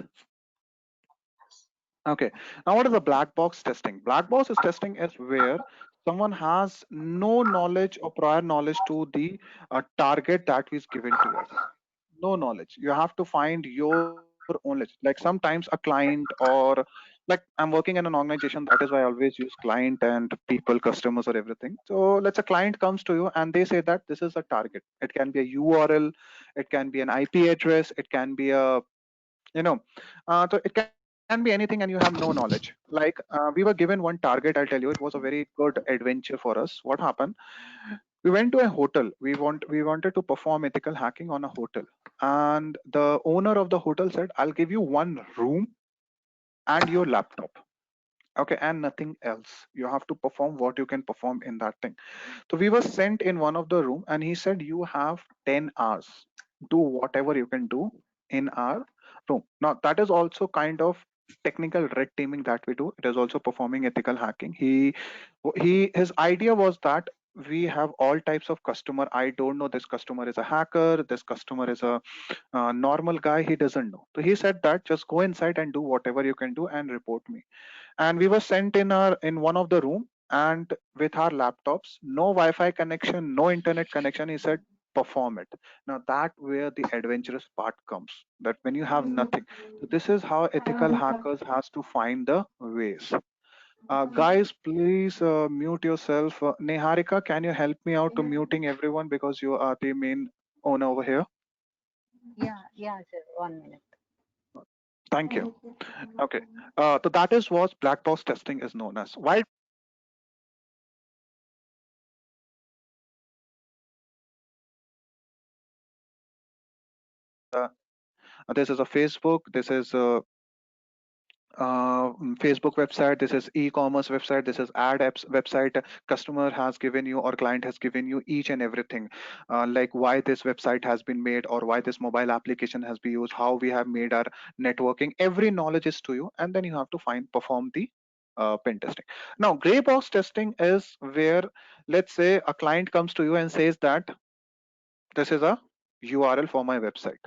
Okay. Now what is the black box testing? Black box is testing is where someone has no knowledge or prior knowledge to the target that is given to us. No knowledge. You have to find your own knowledge. Like sometimes a client or like I'm working in an organization, that is why I always use client and people, customers, or everything. So let's a client comes to you and they say that this is a target. It can be a URL, it can be an IP address, it can be a so it can be anything and you have no knowledge. Like we were given one target. I'll tell you, it was a very good adventure for us. What happened? We went to a hotel. We wanted to perform ethical hacking on a hotel, and the owner of the hotel said, "I'll give you one room and your laptop. Okay, and nothing else. You have to perform what you can perform in that thing." So we were sent in one of the room, and he said, "You have 10 hours. Do whatever you can do in our room." Now that is also kind of technical red teaming that we do. It is also performing ethical hacking. His idea was that we have all types of customer. I don't know this customer is a hacker. This customer is a normal guy. He doesn't know. So he said that just go inside and do whatever you can do and report me. And we were sent in one of the room, and with our laptops, no Wi-Fi connection, no internet connection. He said perform it. Now that where the adventurous part comes, that when you have nothing. So this is how ethical hackers has to find the ways. Guys, please mute yourself. Neharika, can you help me out to muting everyone because you are the main owner over here? Yeah, yeah, sir. 1 minute. Thank you. Okay. So that is what black box testing is known as. White box testing is where someone has no knowledge of the target. This is a Facebook. This is a Facebook website. This is e-commerce website. This is ad apps website. Customer has given you or client has given you each and everything, like why this website has been made or why this mobile application has been used, how we have made our networking. Every knowledge is to you, and then you have to perform the pen testing. Now, gray box testing is where, let's say, a client comes to you and says that this is a URL for my website.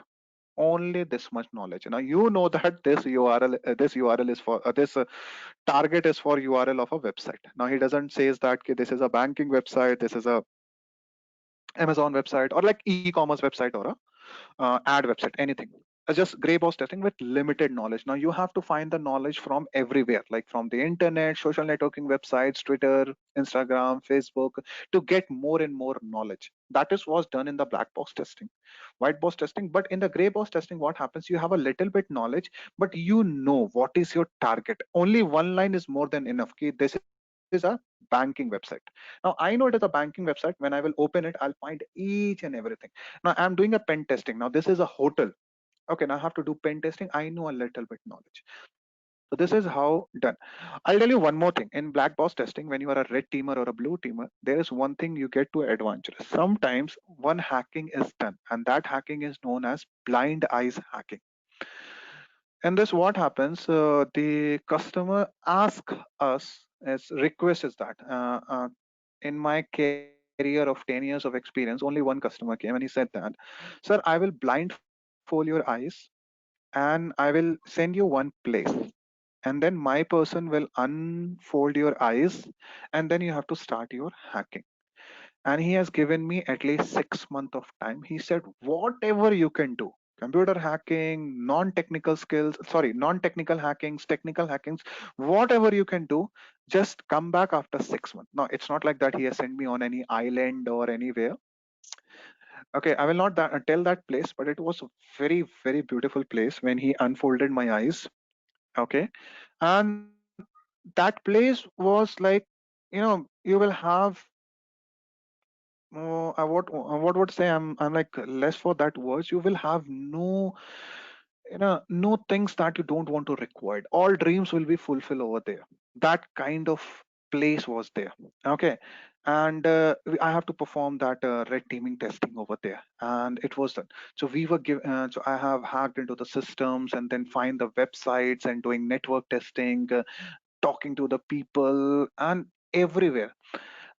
Only this much knowledge. Now you know that this URL is for this target is for URL of a website. Now he doesn't says that "Okay, this is a banking website, this is a Amazon website, or like e-commerce website, or a ad website, anything. It's just gray box testing with limited knowledge. Now you have to find the knowledge from everywhere, like from the internet, social networking websites, Twitter, Instagram, Facebook, to get more and more knowledge. That is what's done in the black box testing, white box testing. But in the gray box testing, what happens? You have a little bit knowledge, but you know what is your target. Only one line is more than enough. Okay, this is a banking website. Now I know it is a banking website. When I will open it, I'll find each and everything. Now I'm doing a pen testing. Now this is a hotel. Okay, now I have to do pen testing. I know a little bit knowledge. So this is how done. I'll tell you one more thing. In black box testing, when you are a red teamer or a blue teamer, there is one thing you get to advantage. Sometimes one hacking is done, and that hacking is known as blind eyes hacking. And this what happens? The customer ask us as request is that in my career of 10 years of experience, only one customer came and he said that, "Sir, I will blindfold your eyes and I will send you one place, and then my person will unfold your eyes, and then you have to start your hacking." And he has given me at least 6 months of time. He said, "Whatever you can do, computer hacking, non-technical skills, sorry, non-technical hackings, technical hackings, whatever you can do, just come back after 6 months." Now it's not like that he has sent me on any island or anywhere. Okay, I will not tell that place, but it was a very, very beautiful place when he unfolded my eyes. Okay, and that place was like, you will have, what would say, I'm like less for that words. You will have no things that you don't want to require. All dreams will be fulfilled over there. That kind of place was there. Okay, and I have to perform that red teaming testing over there, and it was done. So we were so I have hacked into the systems and then find the websites and doing network testing, talking to the people and everywhere.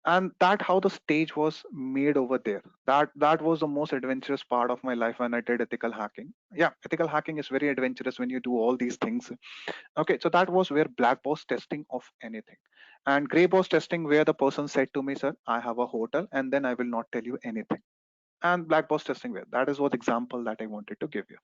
And that how the stage was made over there. That was the most adventurous part of my life when I did ethical hacking. Yeah, ethical hacking is very adventurous when you do all these things. Okay, so that was where black box testing of anything. And gray box testing, where the person said to me, sir, I have a hotel and then I will not tell you anything. And black box testing, where that is what example that I wanted to give you.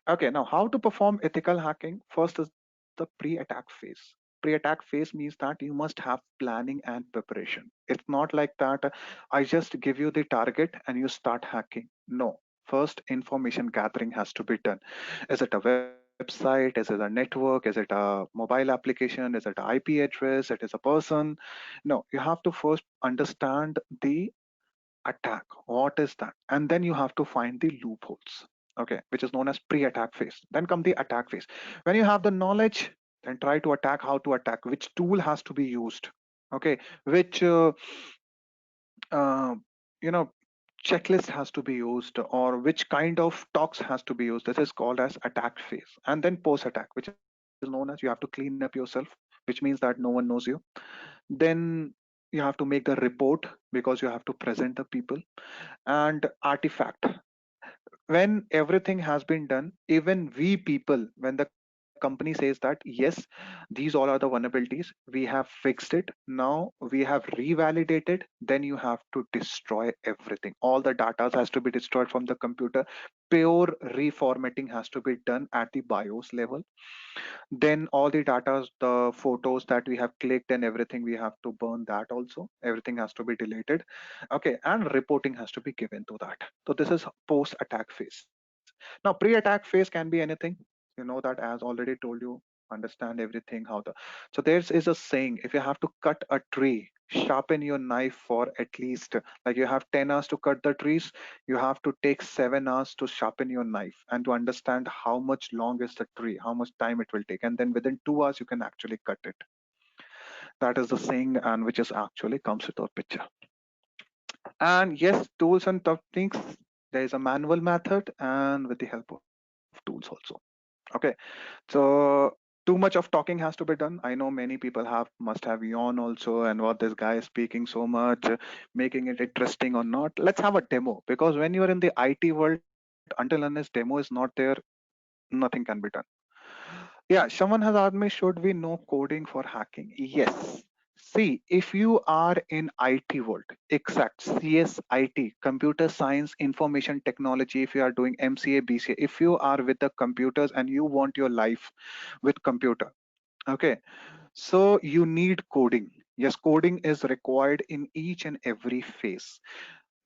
Okay, now how to perform ethical hacking? First is the pre-attack phase. Pre-attack phase means that you must have planning and preparation. It's not like that I just give you the target and you start hacking. No. First, information gathering has to be done. Is it a website? Is it a network? Is it a mobile application? Is it an IP address? It is a person? No, you have to first understand the attack. What is that? And then you have to find the loopholes. Okay, which is known as pre-attack phase. Then come the attack phase. When you have the knowledge, then try to attack, how to attack, which tool has to be used. Okay, which uh, you know checklist has to be used, or which kind of talks has to be used. This is called as attack phase. And then post attack, which is known as you have to clean up yourself, which means that no one knows you. Then you have to make the report because you have to present the people. And artifact, when everything has been done, even we people, when the company says that yes, these all are the vulnerabilities, we have fixed it, now we have revalidated, then you have to destroy everything. All the data has to be destroyed from the computer. Pure reformatting has to be done at the BIOS level. Then all the data, the photos that we have clicked and everything, we have to burn that also. Everything has to be deleted. Okay, and reporting has to be given to that. So this is post attack phase. Now pre attack phase can be anything. You know that, as already told you, understand everything how the. So there is a saying, if you have to cut a tree, sharpen your knife for at least, like you have 10 hours to cut the trees, you have to take 7 hours to sharpen your knife and to understand how much long is the tree, how much time it will take, and then within 2 hours you can actually cut it. That is the saying, and which is actually comes with our picture. And yes, tools and techniques, there is a manual method and with the help of tools also. Okay, so too much of talking has to be done. I know many people have must have yawn also, and what this guy is speaking so much, making it interesting or not. Let's have a demo, because when you are in the IT world, until unless demo is not there, nothing can be done. Yeah, someone has asked me, should we know coding for hacking? Yes. See, if you are in IT world, exact CS, IT, computer science, information technology, if you are doing MCA, BCA, if you are with the computers and you want your life with computer, okay, so you need coding. Yes, coding is required in each and every phase.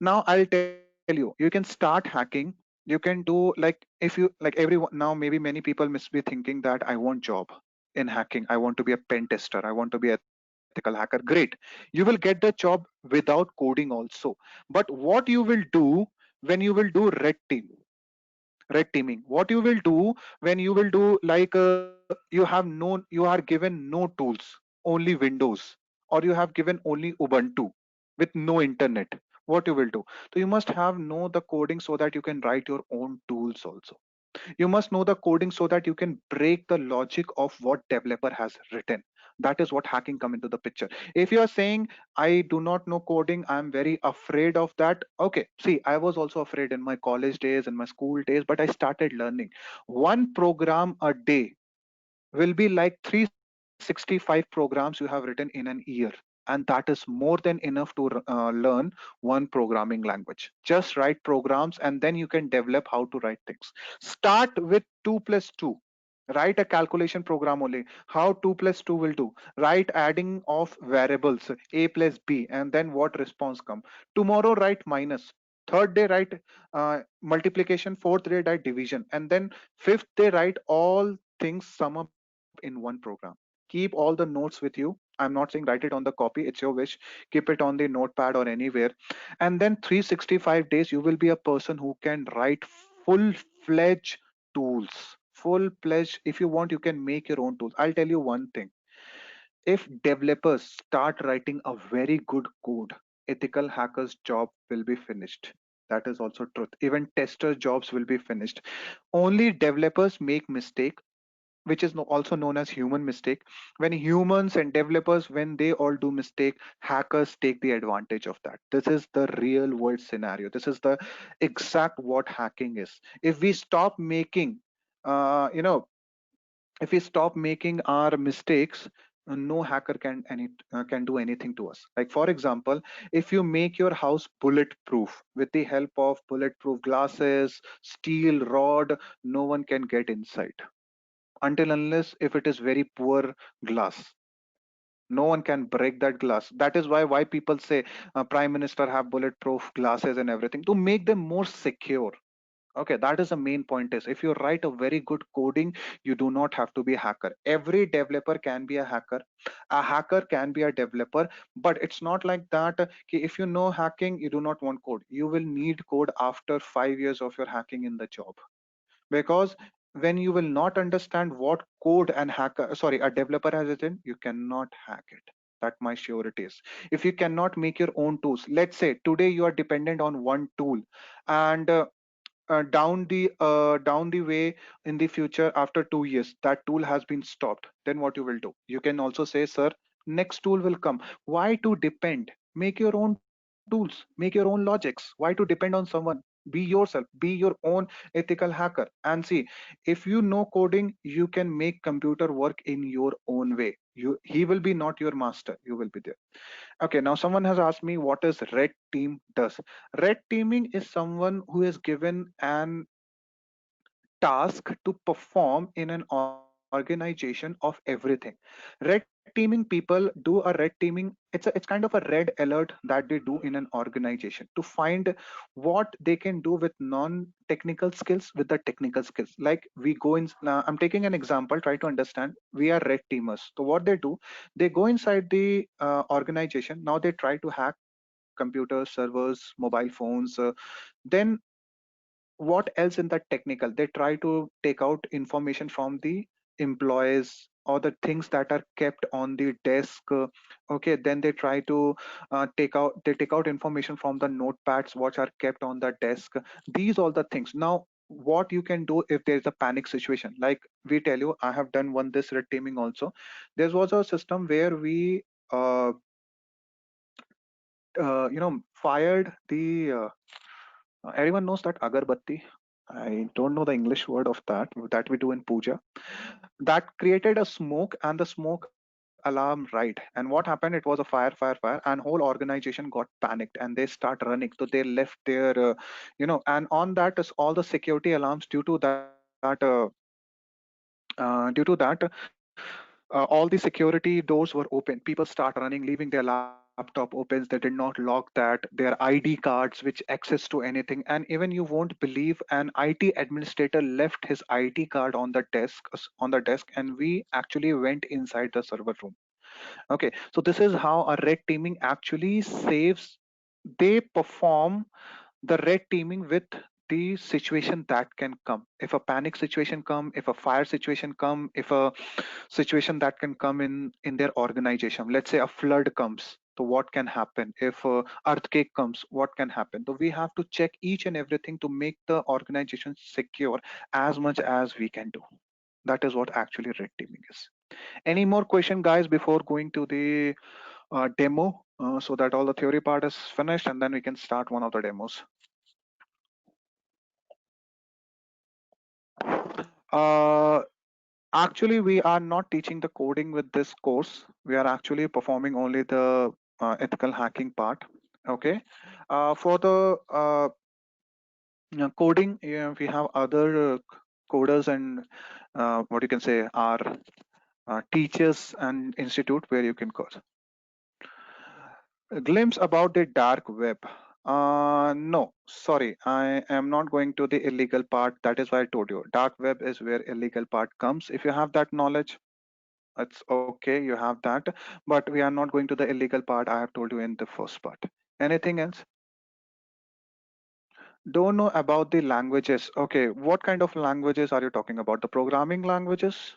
Now I'll tell you, you can start hacking. You can do, like, if you like everyone now, maybe many people must be thinking that I want job in hacking, I want to be a pen tester, I want to be ethical hacker. Great, you will get the job without coding also. But what you will do when you will do red teaming, what you will do when you will do, like you are given no tools, only windows, or you have given only ubuntu with no internet, what you will do? So you must have know the coding so that you can write your own tools also. You must know the coding so that you can break the logic of what developer has written. That is what hacking come into the picture. If you are saying I do not know coding, I'm very afraid of that, okay, see, I was also afraid in my college days and my school days, but I started learning. One program a day will be like 365 programs you have written in an year, and that is more than enough to learn one programming language. Just write programs and then you can develop how to write things. Start with 2 plus 2. Write a calculation program only, how 2 plus 2 will do. Write adding of variables, a plus b, and then what response come. Tomorrow write minus, third day write multiplication, fourth day write division, and then fifth day write all things sum up in one program. Keep all the notes with you. I'm not saying write it on the copy, it's your wish. Keep it on the notepad or anywhere. And then 365 days you will be a person who can write full fledged tools. Full fledged, if you want, you can make your own tools. I'll tell you one thing. If developers start writing a very good code, ethical hackers job will be finished. That is also truth. Even tester jobs will be finished. Only developers make mistake, which is also known as human mistake. When humans and developers, when they all do mistake, hackers take the advantage of that. This is the real world scenario. This is the exact what hacking is. If we stop making you know if we stop making our mistakes, no hacker can do anything to us. Like for example, if you make your house bulletproof with the help of bulletproof glasses, steel rod, no one can get inside, until unless if it is very poor glass. No one can break that glass. That is why people say prime minister have bulletproof glasses and everything, to make them more secure. Okay, that is the main point. Is if you write a very good coding, you do not have to be a hacker. Every developer can be a hacker. A hacker can be a developer, but it's not like that. If you know hacking, you do not want code. You will need code after 5 years of your hacking in the job, because when you will not understand what code an hacker, sorry, a developer has written, you cannot hack it. That my surety is. If you cannot make your own tools, let's say today you are dependent on one tool, and down the way in the future, after 2 years that tool has been stopped, then what you will do? You can also say, sir, next tool will come. Why to depend? Make your own tools, make your own logics. Why to depend on someone? Be yourself, be your own ethical hacker. And see, if you know coding, you can make computer work in your own way. He will be not your master, you will be there. Okay, now someone has asked me what is red team does. Red teaming is someone who is given an task to perform in an organization of everything. Red teaming people do a red teaming. It's kind of a red alert that they do in an organization to find what they can do with non-technical skills with the technical skills. Like we go in. I'm taking an example. Try to understand. We are red teamers. So what they do, they go inside the organization. Now they try to hack computers, servers, mobile phones. Then what else in that technical, they try to take out information from the employees or the things that are kept on the desk. Okay, then they try to take out information from the notepads which are kept on the desk. These all the things. Now what you can do if there is a panic situation, like we tell you, I have done one this red teaming also. There was a system where we fired the everyone knows that agarbatti. I don't know the English word of that we do in puja. That created a smoke, and the smoke alarm right. And what happened? It was a fire, and whole organization got panicked and they start running. So they left their, and on that is all the security alarms due to that, all the security doors were open. People start running, leaving their laptop opens. They did not lock that. Their ID cards, which access to anything. And even you won't believe, an IT administrator left his ID card on the desk, and we actually went inside the server room. Okay, so this is how a red teaming actually saves. They perform the red teaming with the situation that can come. If a panic situation come, if a fire situation come, if a situation that can come in their organization, let's say a flood comes, so what can happen? If earthquake comes, what can happen? So we have to check each and everything to make the organization secure as much as we can do. That is what actually red teaming is. Any more question, guys, before going to the demo, so that all the theory part is finished and then we can start one of the demos. Uh, Actually, we are not teaching the coding with this course. We are actually performing only the ethical hacking part. Okay. For the coding, we have other coders and what you can say are teachers and institute where you can code. A glimpse about the dark web. No, sorry, I am not going to the illegal part. That is why I told you. Dark web is where illegal part comes. If you have that knowledge, it's okay, you have that. But we are not going to the illegal part. I have told you in the first part. Anything else? Don't know about the languages. Okay, what kind of languages are you talking about? The programming languages?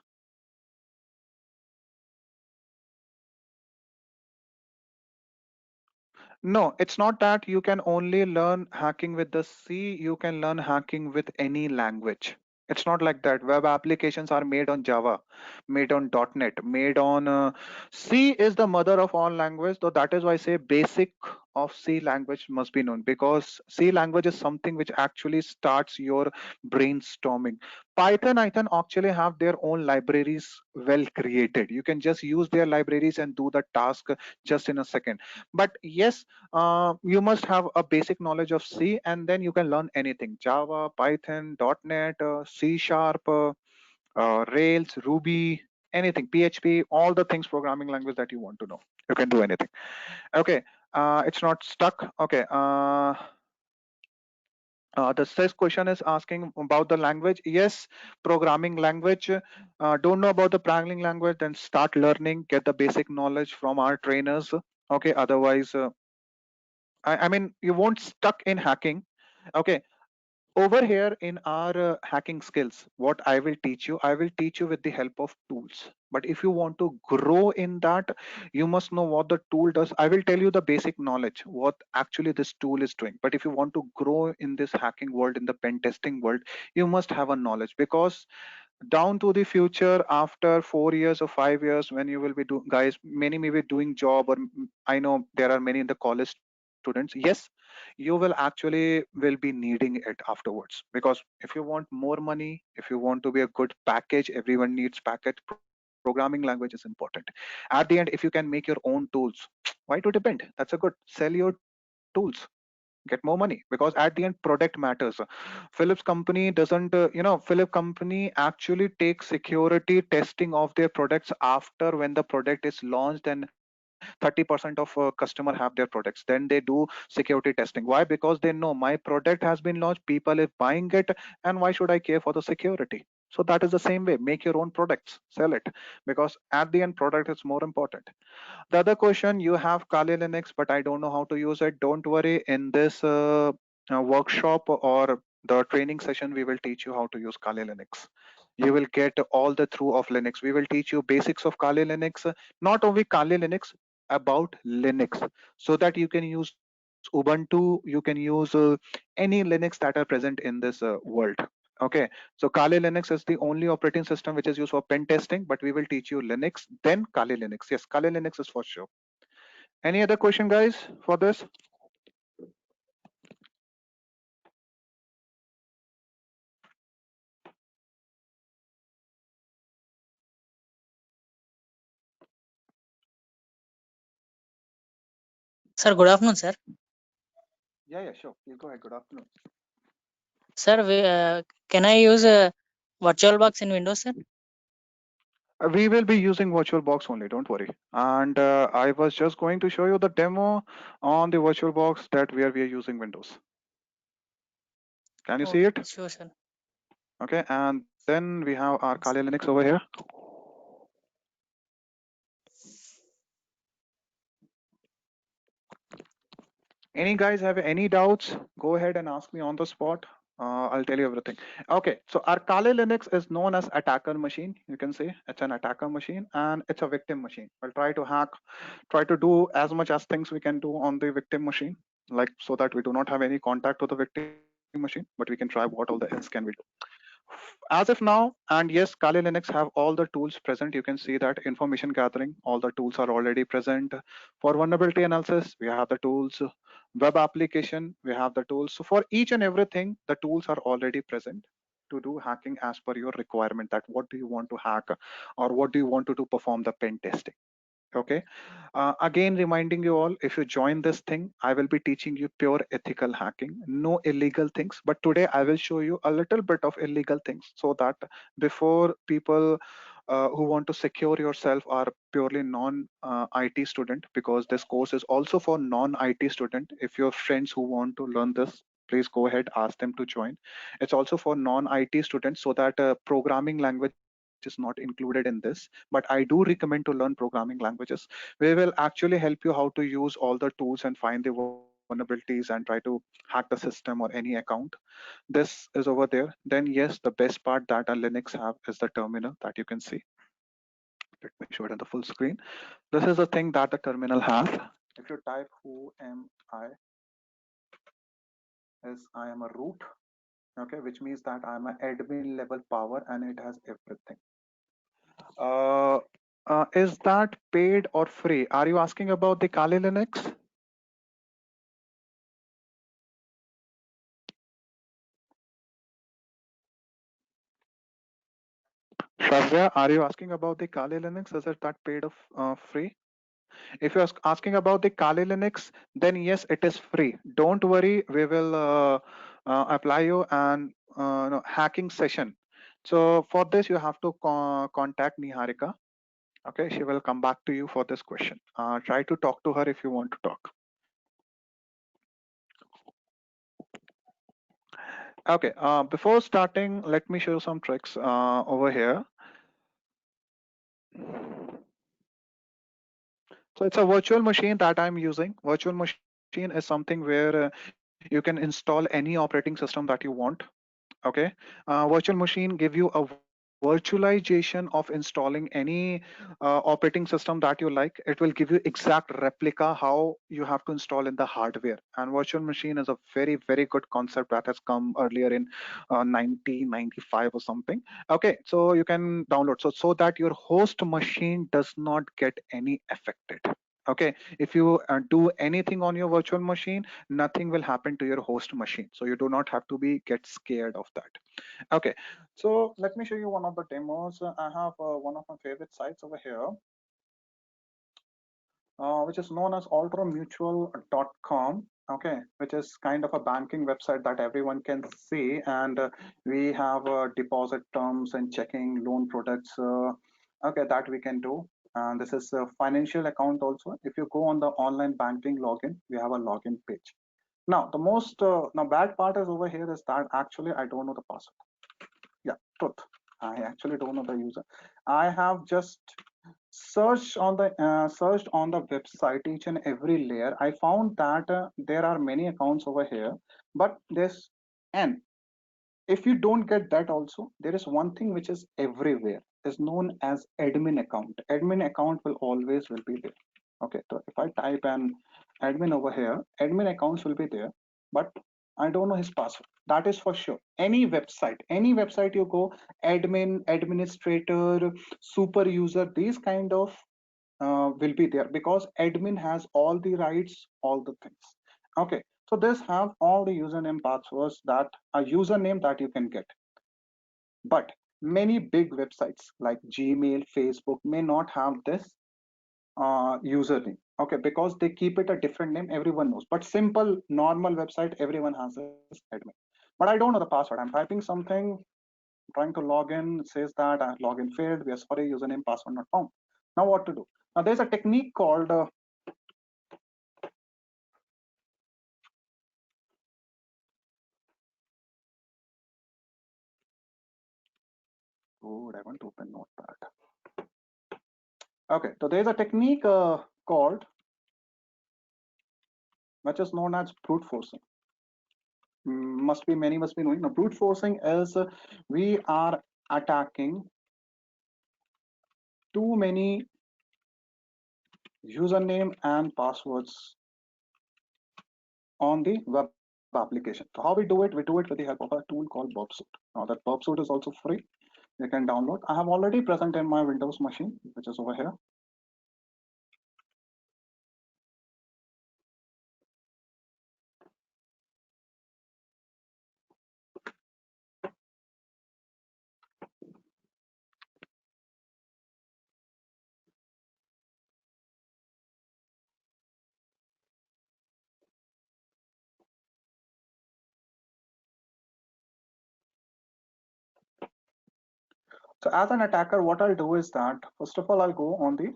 No, it's not that you can only learn hacking with the C, you can learn hacking with any language. It's not like that. Web applications are made on Java, made on .NET, made on C is the mother of all language. So that is why I say basic of C language must be known, because C language is something which actually starts your brainstorming. Python, I can actually have their own libraries well created. You can just use their libraries and do the task just in a second. But yes, you must have a basic knowledge of C, and then you can learn anything: Java, Python, .NET, C Sharp, Rails, Ruby, anything, PHP, all the things programming language that you want to know. You can do anything. Okay, it's not stuck. Okay. The sixth question is asking about the language. Yes, programming language. Don't know about the programming language, then start learning, get the basic knowledge from our trainers. Okay, otherwise, I mean, you won't stuck in hacking. Okay, over here in our hacking skills, what I will teach you with the help of tools. But if you want to grow in that, you must know what the tool does. I will tell you the basic knowledge what actually this tool is doing. But if you want to grow in this hacking world, in the pen testing world, you must have a knowledge, because down to the future, after 4 years or 5 years, when you will be guys, many may be doing job, or I know there are many in the college students. Yes, you will actually will be needing it afterwards, because if you want more money, if you want to be a good package, everyone needs package. Programming language is important. At the end, if you can make your own tools, why to depend? That's a good. Sell your tools, get more money, because at the end product matters. Philips company doesn't Philip company actually takes security testing of their products after when the product is launched, and 30% of customer have their products, then they do security testing. Why? Because they know my product has been launched, people are buying it, and why should I care for the security? So that is the same way, make your own products, sell it, because at the end product is more important. The other question, you have Kali Linux, but I don't know how to use it. Don't worry. In this workshop or the training session, we will teach you how to use Kali Linux. You will get all the through of Linux. We will teach you basics of Kali Linux, not only Kali Linux, about Linux, so that you can use Ubuntu, you can use any Linux that are present in this world. Okay, so Kali Linux is the only operating system which is used for pen testing, but we will teach you Linux, then Kali Linux. Yes, Kali Linux is for sure. Any other question, guys, for this? Sir, good afternoon, sir. Yeah, sure. Please go ahead. Good afternoon. Sir, can I use a VirtualBox in Windows, sir? We will be using VirtualBox only, don't worry. And I was just going to show you the demo on the VirtualBox that where we are using Windows. Can you see Okay, it? sure, sir. Okay, and then we have our Kali Linux over here. Any guys have any doubts? Go ahead and ask me on the spot. I'll tell you everything. Okay, so our Kali Linux is known as attacker machine. You can say it's an attacker machine and it's a victim machine. We'll try to hack, try to do as much as things we can do on the victim machine, like so that we do not have any contact to the victim machine, but we can try what all the else can we do. As of now, and yes, Kali Linux have all the tools present. You can see that information gathering, all the tools are already present. For vulnerability analysis, we have the tools. Web application, we have the tools. So for each and everything, the tools are already present to do hacking as per your requirement, that what do you want to hack, or what do you want to do perform the pen testing. Okay, again reminding you all, if you join this thing, I will be teaching you pure ethical hacking, no illegal things. But today I will show you a little bit of illegal things, so that before people who want to secure yourself are purely non IT student, because this course is also for non IT student. If your friends who want to learn this, please go ahead, ask them to join. It's also for non IT students, so that programming language is not included in this, but I do recommend to learn programming languages. We will actually help you how to use all the tools and find the vulnerabilities and try to hack the system or any account. This is over there. Then yes, the best part that a Linux have is the terminal that you can see. Let me show it on the full screen. This is the thing that the terminal has. If you type who am I, is I am a root, okay, which means that I'm an admin level power and it has everything. Uh, is that paid or free? Are you asking about the Kali Linux? Shravya, are you asking about the Kali Linux? Is it that paid or free? If you're asking about the Kali Linux, then yes, it is free. Don't worry, we will apply you an no, hacking session. So for this, you have to contact Niharika. Okay, she will come back to you for this question. Try to talk to her if you want to talk. Okay, before starting, let me show you some tricks over here. So it's a virtual machine that I'm using. Virtual machine is something where you can install any operating system that you want. Okay, virtual machine give you a virtualization of installing any operating system that you like. It will give you exact replica how you have to install in the hardware. And virtual machine is a very good concept that has come earlier in 1995 or something. Okay, so you can download so that your host machine does not get any affected. Okay, if you do anything on your virtual machine, nothing will happen to your host machine, so you do not have to be get scared of that. Okay, so let me show you one of the demos. I have one of my favorite sites over here, which is known as ultramutual.com. Okay, which is kind of a banking website that everyone can see, and we have deposit terms and checking loan products, okay, that we can do. And this is a financial account also. If you go on the online banking login, we have a login page. Now the most now bad part is over here is that actually I don't know the password. Yeah, truth, I actually don't know the user. I have just searched on the website each and every layer. I found that there are many accounts over here, but there's n. If you don't get that also, there is one thing which is everywhere, is known as admin account. Admin account will be there. Okay, so if I type an admin over here, admin accounts will be there, but I don't know his password. That is for sure. Any website you go, admin, administrator, super user, these kind of will be there, because admin has all the rights, all the things. Okay, so this have all the username passwords, that a username that you can get. But many big websites like Gmail, Facebook may not have this username. Okay, because they keep it a different name, everyone knows. But simple normal website, everyone has this admin. But I don't know the password. I'm typing something, trying to log in, it says that login failed, we are sorry, username password not found. Now what to do? Now there's a technique called I want to open Notepad. Okay, so there's a technique called, which is known as brute forcing. Many must be knowing. Now, brute forcing is we are attacking too many username and passwords on the web application. So how we do it? We do it with the help of a tool called Burpsuit. Now that Burpsuit is also free. You can download. I have already present in my Windows machine, which is over here. So as an attacker, what I'll do is that, first of all, I'll go on the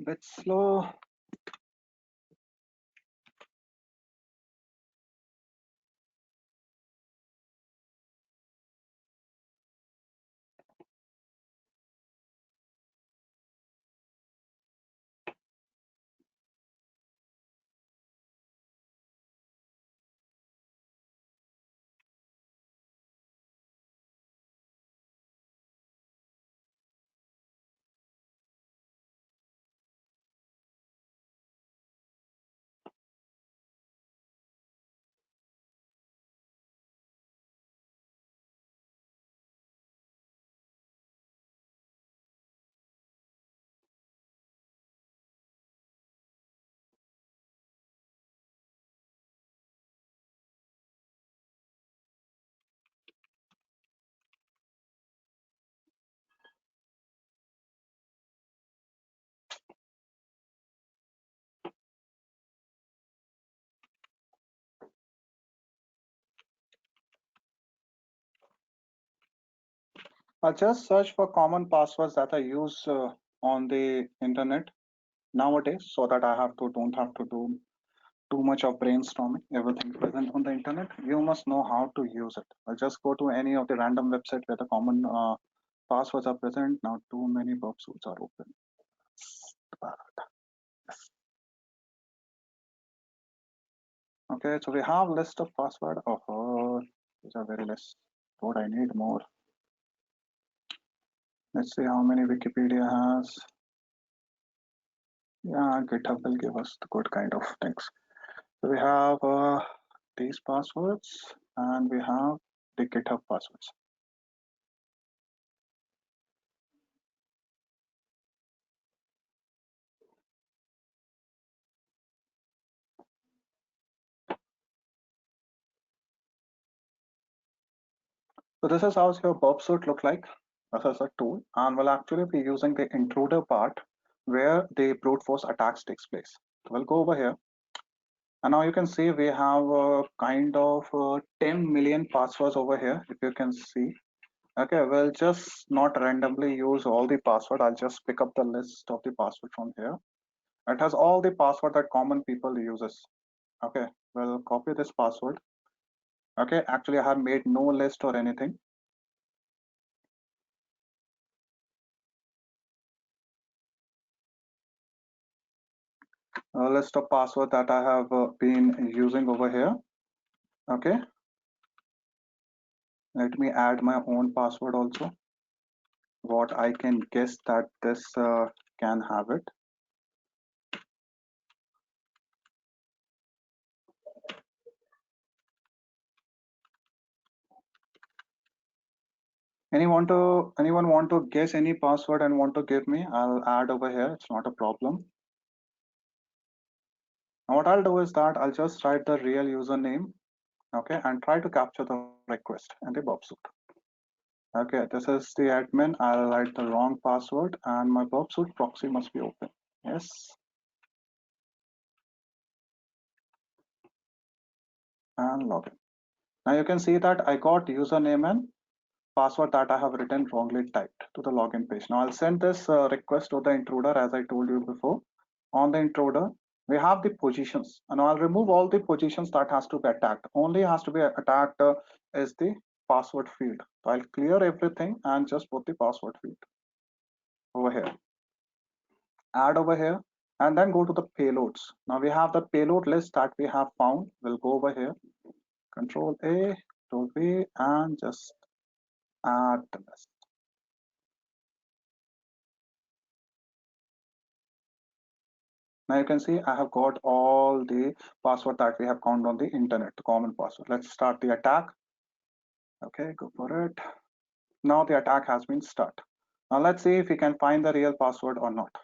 bit slow. Just search for common passwords that I use on the internet nowadays, so that I don't have to do too much of brainstorming. Everything present on the internet, you must know how to use it. I'll just go to any of the random website where the common passwords are present. Now too many websites are open. Okay, so we have list of password. Oh, these are very less. What I need more. Let's see how many Wikipedia has. Yeah, GitHub will give us the good kind of things. So we have these passwords and we have the GitHub passwords. So this is how your Bob suite look like. This is a tool, and we'll actually be using the intruder part where the brute force attacks takes place. So we'll go over here, and now you can see we have a kind of 10 million passwords over here. If you can see, okay, we'll just not randomly use all the password. I'll just pick up the list of the password from here. It has all the password that common people uses. Okay, we'll copy this password. Okay, actually I have made no list or anything. A list of password that I have been using over here. Okay, let me add my own password also. What I can guess that this can have it. Anyone want to guess any password and want to give me? I'll add over here. It's not a problem. Now what I'll do is that I'll just write the real username, okay, and try to capture the request in the Bob suite. Okay, this is the admin. I'll write the wrong password and my Bob suite proxy must be open. Yes. And login. Now you can see that I got username and password that I have written wrongly typed to the login page. Now I'll send this request to the intruder as I told you before. On the intruder, we have the positions, and I'll remove all the positions that has to be attacked. Only has to be attacked is the password field. So I'll clear everything and just put the password field over here. Add over here and then go to the payloads. Now we have the payload list that we have found. We'll go over here, Control A, Control V, and just add the list. Now you can see I have got all the password that we have found on the internet, the common password. Let's start the attack. Okay, go for it. Now the attack has been started. Now let's see if we can find the real password or not.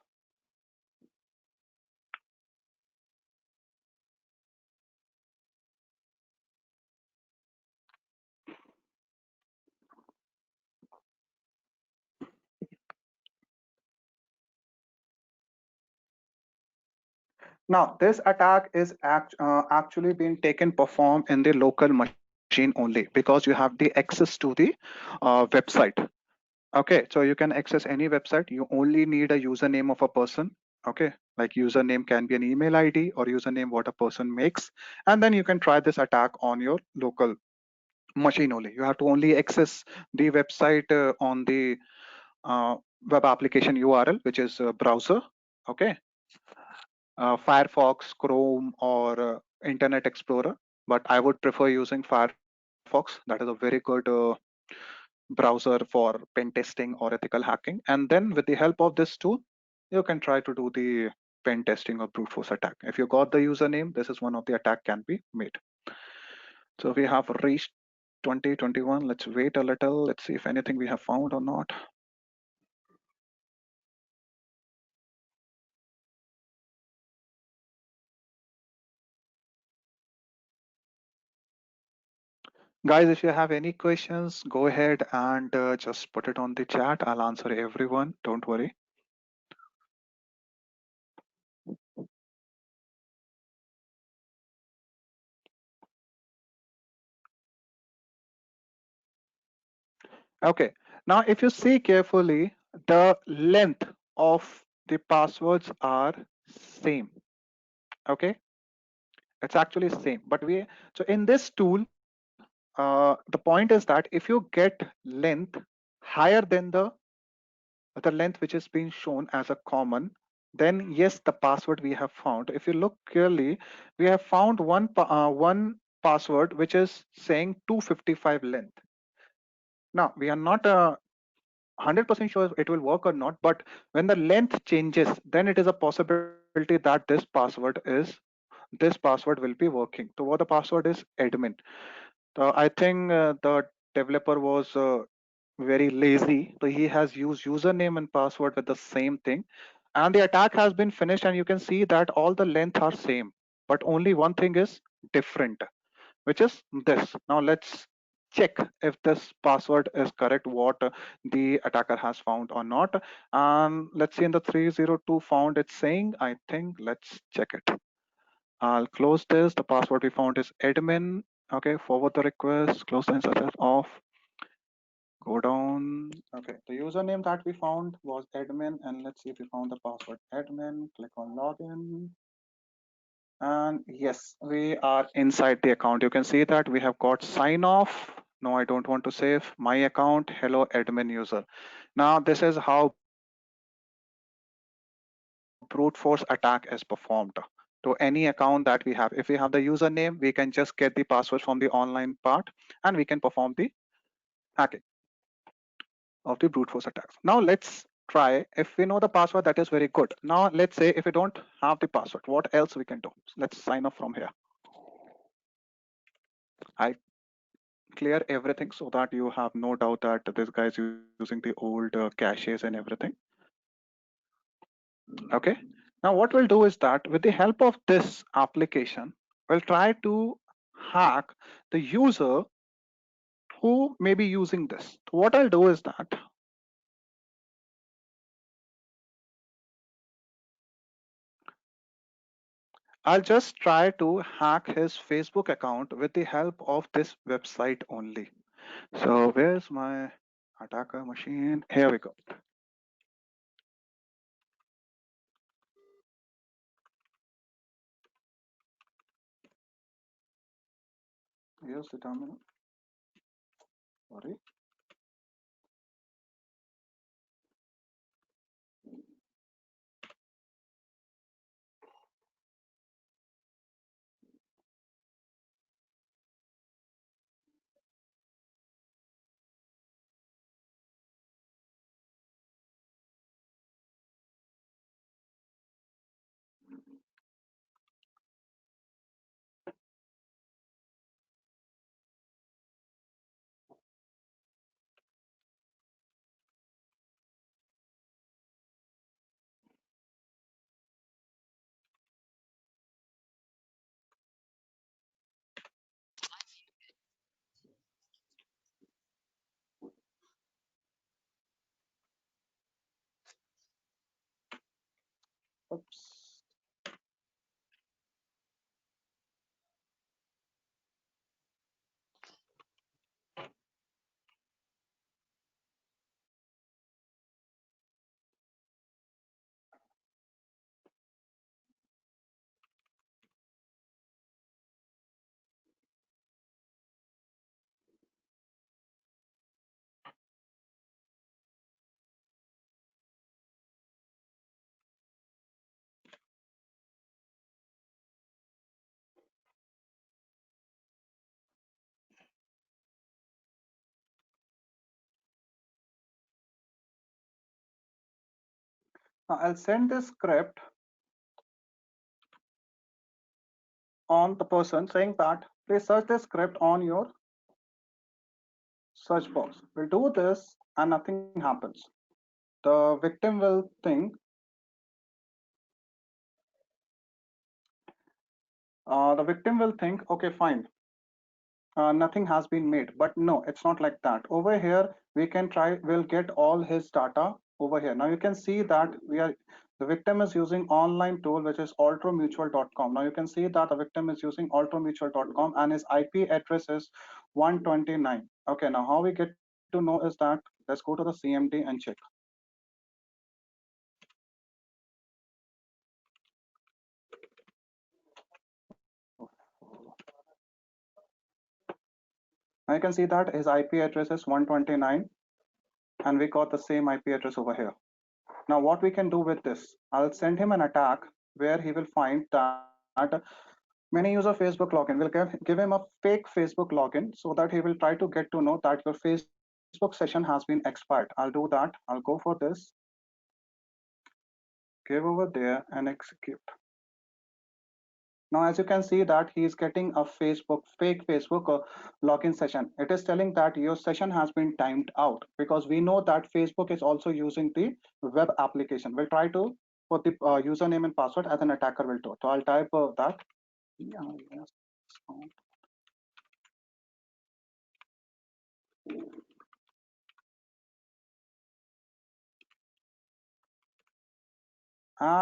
Now this attack is actually being taken performed in the local machine only because you have the access to the website. Okay, so you can access any website. You only need a username of a person. Okay, like username can be an email ID or username what a person makes, and then you can try this attack on your local machine only. You have to only access the website on the web application URL, which is browser. Okay, Firefox, Chrome, or Internet Explorer. But I would prefer using Firefox. That is a very good browser for pen testing or ethical hacking. And then with the help of this tool, you can try to do the pen testing or brute force attack. If you got the username, this is one of the attack can be made. So we have reached 2021. Let's wait a little. Let's see if anything we have found or not. Guys, if you have any questions, go ahead and just put it on the chat. I'll answer everyone. Don't worry. Okay. Now, if you see carefully, the length of the passwords are same. Okay, it's actually same. But we so in this tool, the point is that if you get length higher than the length which is being shown as a common, then yes, the password we have found. If you look clearly, we have found one password which is saying 255 length. Now we are not 100% sure it will work or not, but when the length changes, then it is a possibility that this password will be working. So what the password is admin. So I think the developer was very lazy, so he has used username and password with the same thing, and the attack has been finished, and you can see that all the length are same, but only one thing is different, which is this. Now let's check if this password is correct, what the attacker has found or not. And let's see, in the 302 found, it's saying, I think, let's check it. I'll close this. The password we found is admin. Okay, forward the request, close the instance off, go down. Okay, the username that we found was admin, and let's see if we found the password admin. Click on login. And yes, we are inside the account. You can see that we have got sign off. No, I don't want to save my account. Hello, admin user. Now, this is how brute force attack is performed to any account that we have. If we have the username, we can just get the password from the online part and we can perform the hacking of the brute force attacks. Now, let's try. If we know the password, that is very good. Now, let's say if we don't have the password, what else we can do? Let's sign off from here. I clear everything so that you have no doubt that this guy is using the old caches and everything. Okay. Now what we'll do is that with the help of this application, we'll try to hack the user who may be using this. What I'll do is that I'll just try to hack his Facebook account with the help of this website only. So where's my attacker machine? Here we go. Here's the terminal. Sorry. Oops. Now I'll send this script on the person saying that please search this script on your search box. We'll do this and nothing happens. The victim will think okay, fine, nothing has been made. But no, it's not like that. Over here, we can try, we'll get all his data over here. Now you can see that the victim is using online tool, which is ultramutual.com. Now you can see that the victim is using ultramutual.com and his IP address is 129. Okay, now how we get to know is that Let's go to the CMD and check. Now you can see that his IP address is 129, and we got the same IP address over here. Now what we can do with this, I'll send him an attack where he will find that many use a Facebook login. We'll give him a fake Facebook login so that he will try to get to know that your Facebook session has been expired. I'll do that. I'll go for this, give over there and execute. Now, as you can see that he is getting a fake Facebook login session. It is telling that your session has been timed out because we know that Facebook is also using the web application. We'll try to put the username and password as an attacker will do. So I'll type that. Yeah, yes.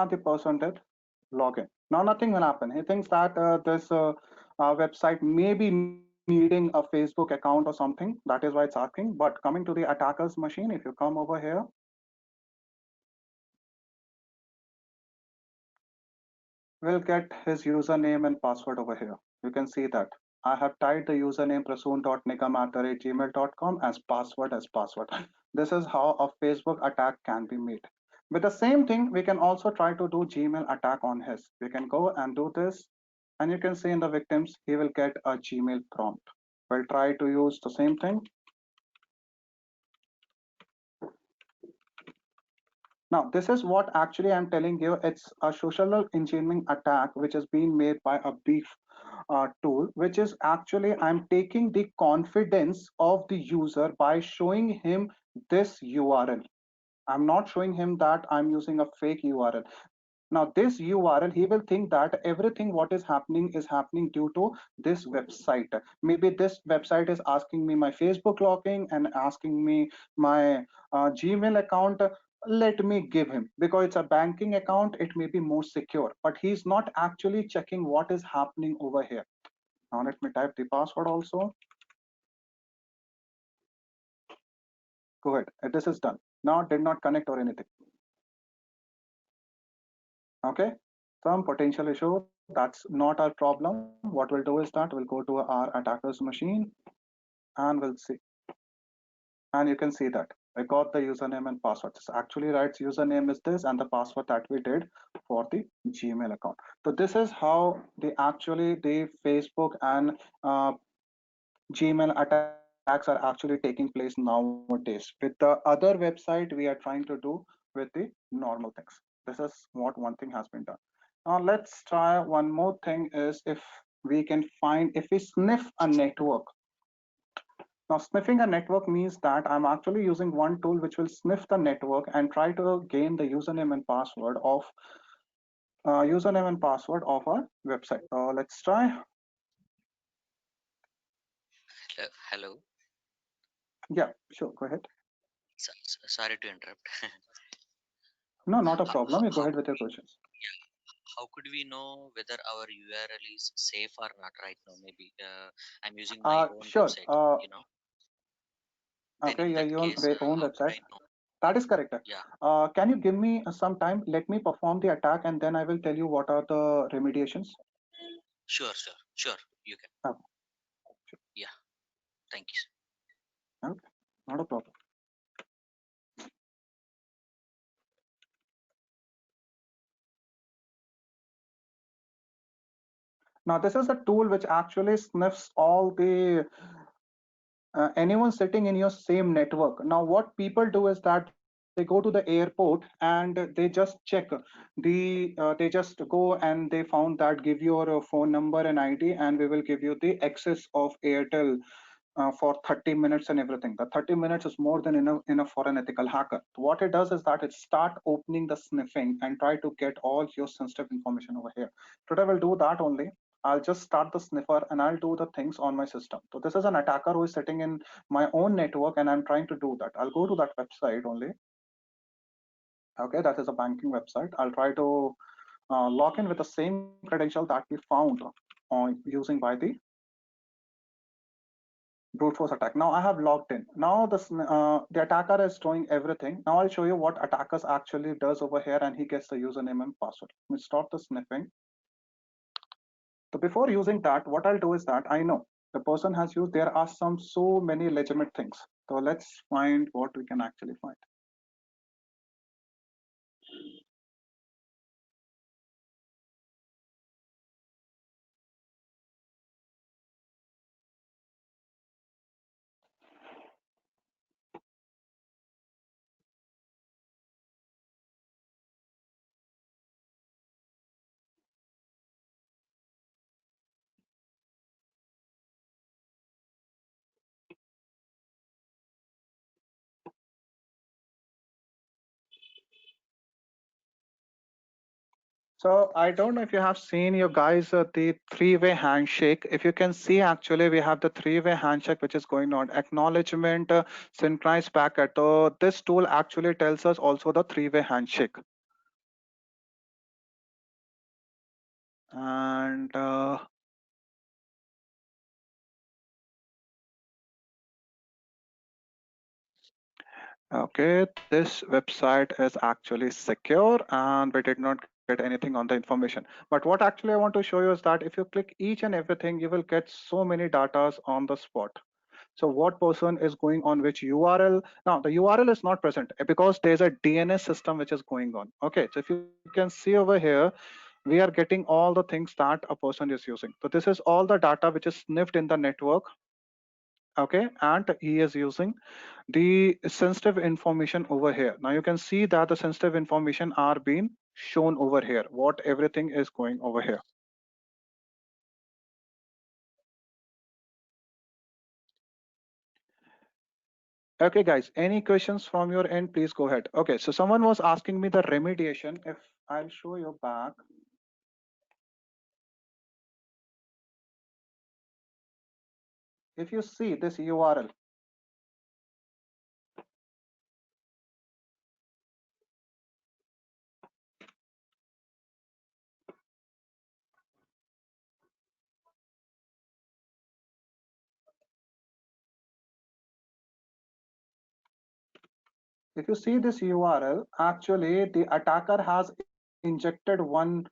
The person did login. Now nothing will happen. He thinks that this website may be needing a Facebook account or something. That is why it's asking. But coming to the attacker's machine, if you come over here, we'll get his username and password over here. You can see that. I have typed the username prasoon.nigam@gmail.com as password. This is how a Facebook attack can be made. With the same thing, we can also try to do Gmail attack on his. We can go and do this, and you can see in the victims, he will get a Gmail prompt. We'll try to use the same thing. Now, this is what actually I'm telling you. It's a social engineering attack which is being made by a beef tool, which is actually I'm taking the confidence of the user by showing him this URL. I'm not showing him that I'm using a fake URL. Now, this URL, he will think that everything what is happening due to this website. Maybe this website is asking me my Facebook login and asking me my Gmail account. Let me give him because it's a banking account. It may be more secure, but he's not actually checking what is happening over here. Now let me type the password also. Go ahead. This is done. Now did not connect or anything. Okay. Some potential issue. That's not our problem. What we'll do is that we'll go to our attacker's machine and we'll see. And you can see that I got the username and password. This actually writes username is this and the password that we did for the Gmail account. So this is how the Facebook and Gmail attacks are actually taking place nowadays. With the other website, we are trying to do with the normal things. This is what one thing has been done. Now let's try one more thing is if we can find, if we sniff a network. Now sniffing a network means that I'm actually using one tool which will sniff the network and try to gain the username and password of our website. Let's try. Hello. Yeah, sure, go ahead. Sorry to interrupt. No, not a Ho- problem. ho- You go How, ahead with your questions. how could we know whether our URL is safe or not right now? Maybe I'm using my own Sure. website, Then Okay, in yeah, that your case, own how could website. I know? That is correct. Yeah, Can you give me some time? Let me perform the attack and then I will tell you what are the remediations. sure. You can. Oh, Yeah, thank you. okay, not a problem. Now, this is a tool which actually sniffs all the anyone sitting in your same network. Now, what people do is that they go to the airport and they just check they just go and they found that give your phone number and ID and we will give you the access of Airtel for 30 minutes and everything. The 30 minutes is more than enough for an ethical hacker. What it does is that it start opening the sniffing and try to get all your sensitive information over here. Today we'll do that only. I'll just start the sniffer and I'll do the things on my system. So this is an attacker who is sitting in my own network and I'm trying to do that. I'll go to that website only. Okay, that is a banking website. I'll try to log in with the same credential that we found using by the brute force attack. Now I have logged in. Now the attacker is showing everything. Now I'll show you what attackers actually does over here, and he gets the username and password. Let me stop the sniffing. So before using that, what I'll do is that I know the person has used. There are so many legitimate things. So let's find what we can actually find. So I don't know if you have seen, you guys, the three-way handshake. If you can see, actually, we have the three-way handshake which is going on. Acknowledgement, synchronized packet. So this tool actually tells us also the three-way handshake. And okay, this website is actually secure and we did not get anything on the information. But what actually I want to show you is that if you click each and everything, you will get so many datas on the spot. So what person is going on which URL? Now the URL is not present because there's a DNS system which is going on. Okay, so if you can see over here, we are getting all the things that a person is using. So this is all the data which is sniffed in the network. Okay, and he is using the sensitive information over here. Now you can see that the sensitive information are being shown over here, what everything is going over here. Okay guys, any questions from your end, please go ahead. Okay, so someone was asking me the remediation. If I'll show you back. If you see this URL, if you see this URL, actually the attacker has injected one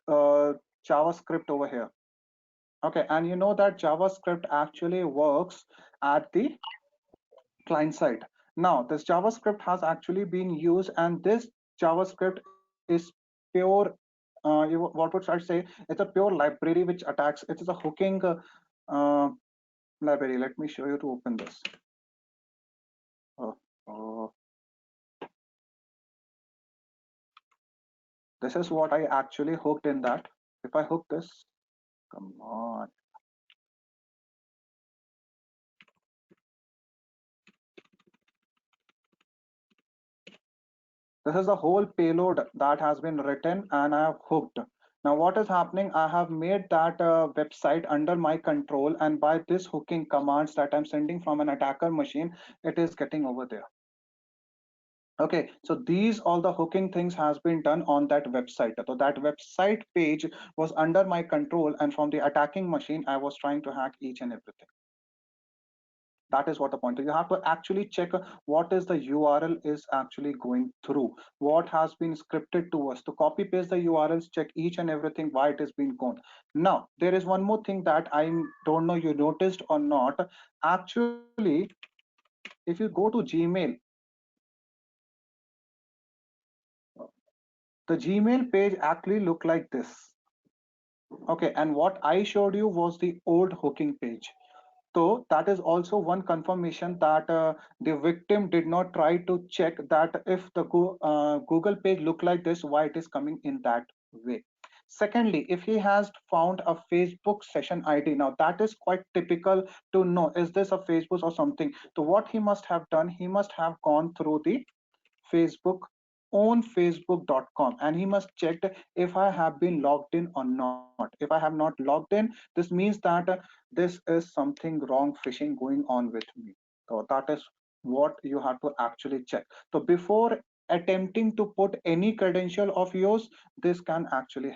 uh, JavaScript over here. Okay, and you know that JavaScript actually works at the client side. Now, this JavaScript has actually been used, and this JavaScript is pure. What would I say? It's a pure library which attacks. It is a hooking uh, library. Let me show you to open this. Oh, oh. This is what I actually hooked in that. If I hook this, come on. This is the whole payload that has been written and I have hooked. Now what is happening? I have made that website under my control, and by this hooking commands that I'm sending from an attacker machine, it is getting over there. Okay, so these all the hooking things has been done on that website. So that website page was under my control, and from the attacking machine, I was trying to hack each and everything. That is what the point is. You have to actually check what is the URL is actually going through, what has been scripted to us. To copy paste the URLs, check each and everything why it is being gone. Now there is one more thing that I don't know you noticed or not. Actually, if you go to Gmail, the Gmail page actually look like this. Okay, and what I showed you was the old hooking page. So that is also one confirmation that the victim did not try to check that if the Google page look like this, why it is coming in that way. Secondly, if he has found a Facebook session ID, now that is quite typical to know, is this a Facebook or something? So what he must have done, he must have gone through the Facebook on facebook.com, and he must check if I have been logged in or not. If I have not logged in, this means that this is something wrong phishing going on with me. So that is what you have to actually check. So before attempting to put any credential of yours, this can actually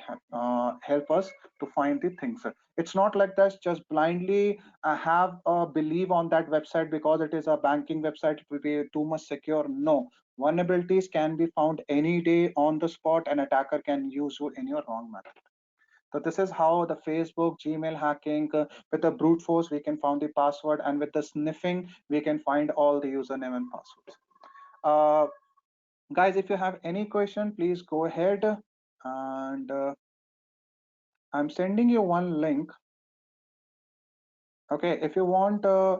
help us to find the things. It's not like that just blindly have a believe on that website because it is a banking website, it will be too much secure. No, vulnerabilities can be found any day on the spot, and attacker can use you in your wrong method. So this is how the Facebook, Gmail hacking, with the brute force, we can find the password, and with the sniffing, we can find all the username and passwords. Uh, Guys, if you have any question, please go ahead. And I'm sending you one link. Okay, if you want, uh,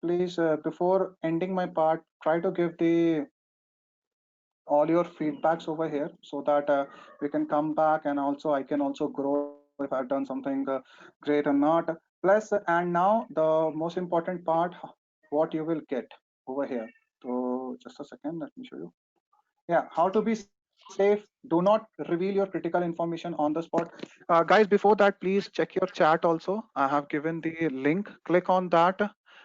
please, before ending my part, try to give the all your feedbacks over here so that we can come back, and also I can also grow if I've done something great or not. Plus, and now the most important part, what you will get over here. So just a second, let me show you. Yeah, how to be safe. Do not reveal your critical information on the spot. Guys, before that, please check your chat also. I have given the link. Click on that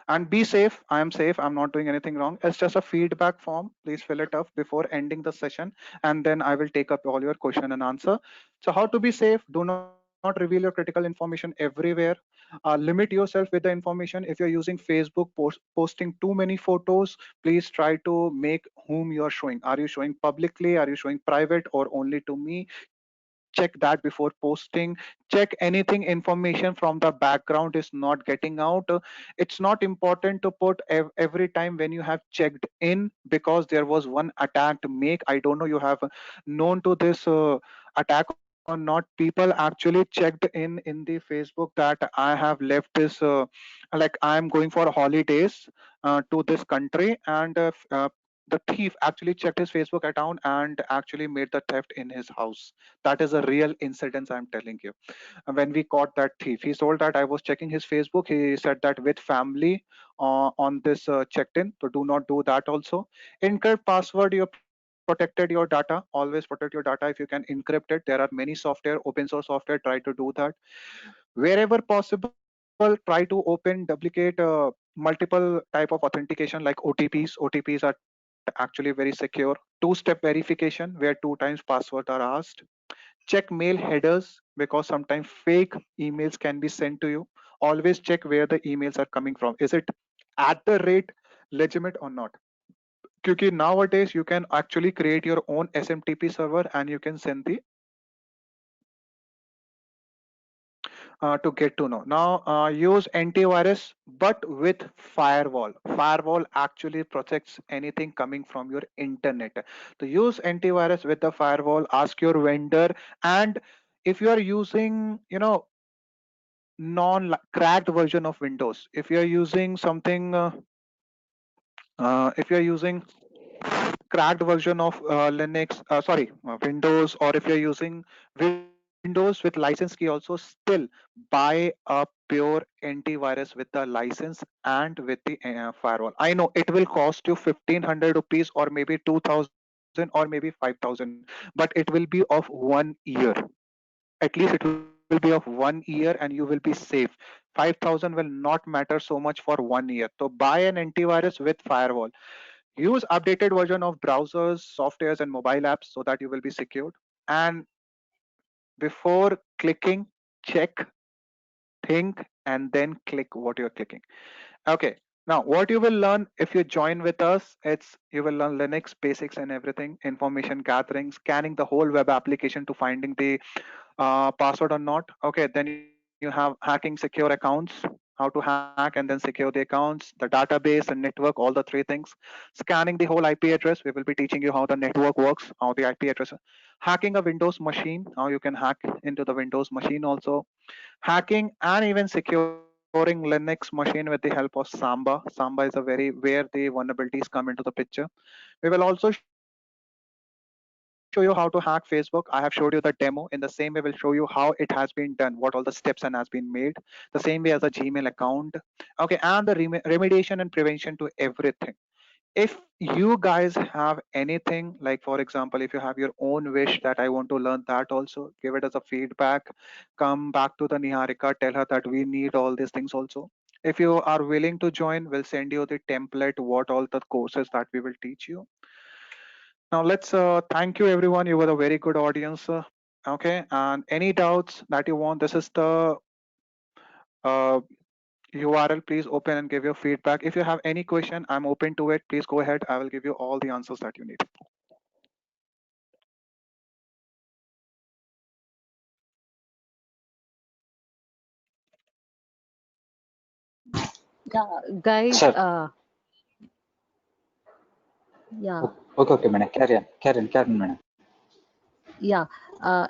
and be safe. I am safe. I'm not doing anything wrong. It's just a feedback form. Please fill it up before ending the session, and then I will take up all your question and answer. So how to be safe? Do not reveal your critical information everywhere. Limit yourself with the information. If you're using Facebook posting too many photos, please try to make whom you are showing. Are you showing publicly? Are you showing private or only to me? Check that before posting. Check anything information from the background is not getting out. It's not important to put every time when you have checked in, because there was one attack to make. I don't know you have known to this attack or not. People actually checked in the Facebook that I have left this like I am going for holidays to this country, and the thief actually checked his Facebook account and actually made the theft in his house. That is a real incident, I'm telling you. And when we caught that thief, he told that I was checking his Facebook. He said that with family on this checked in, so do not do that also. Encrypt password, you protected your data. Always protect your data if you can encrypt it. There are many software, open source software, try to do that. Wherever possible, try to open duplicate multiple type of authentication like OTPs are actually very secure. Two-step verification where two times password are asked. Check mail headers because sometimes fake emails can be sent to you. Always check where the emails are coming from. Is it at the rate legitimate or not? Because nowadays you can actually create your own SMTP server and you can send the to get to know. Now, use antivirus, but with firewall. Firewall actually protects anything coming from your internet. So use antivirus with the firewall. Ask your vendor, and if you are using, non-cracked version of Windows, if you are using something, if you are using cracked version of Linux, sorry, Windows, or if you're using Windows with license key also, still buy a pure antivirus with the license and with the firewall. I know it will cost you 1500 rupees or maybe 2000 or maybe 5000, but it will be of 1 year. At least it will be of 1 year and you will be safe. 5000 will not matter so much for 1 year. So buy an antivirus with firewall. Use updated version of browsers, softwares, and mobile apps so that you will be secured. And before clicking, check, think, and then click what you're clicking. Okay. Now, what you will learn if you join with us, it's you will learn Linux basics and everything, information gathering, scanning the whole web application to finding the password or not. Okay, then you have hacking secure accounts, how to hack and then secure the accounts, the database and network, all the three things. Scanning the whole IP address, we will be teaching you how the network works, how the IP address. Hacking a Windows machine, how you can hack into the Windows machine also. Hacking and even securing Linux machine with the help of Samba. Samba is a very where the vulnerabilities come into the picture. We will also show you how to hack Facebook. I have showed you the demo. In the same way, we'll show you how it has been done, what all the steps and has been made. The same way as a Gmail account. Okay, and the remediation and prevention to everything. If you guys have anything, like for example, if you have your own wish that I want to learn that also, give it as a feedback. Come back to the Niharika, tell her that we need all these things also. If you are willing to join, we'll send you the template, what all the courses that we will teach you. Now let's thank you everyone. You were a very good audience. Okay, and any doubts that you want, this is the uh, URL. Please open and give your feedback. If you have any question, I'm open to it. Please go ahead. I will give you all the answers that you need. Yeah, guys, Sir. yeah, Okay, madam. Carry on, madam. yeah.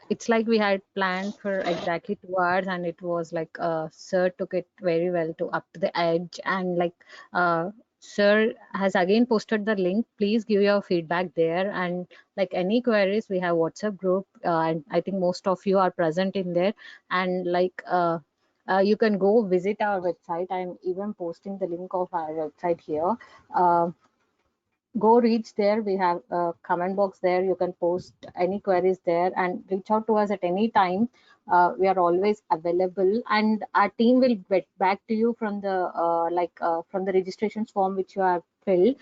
It's like we had planned for exactly 2 hours, and it was like Sir took it very well to up to the edge, and like Sir has again posted the link. Please give your feedback there, and like any queries, we have WhatsApp group, and I think most of you are present in there, and like. You can go visit our website. I'm even posting the link of our website here. Uh, Go reach there. We have a comment box there. You can post any queries there and reach out to us at any time. We are always available, and our team will get back to you from the from the registration form which you have filled.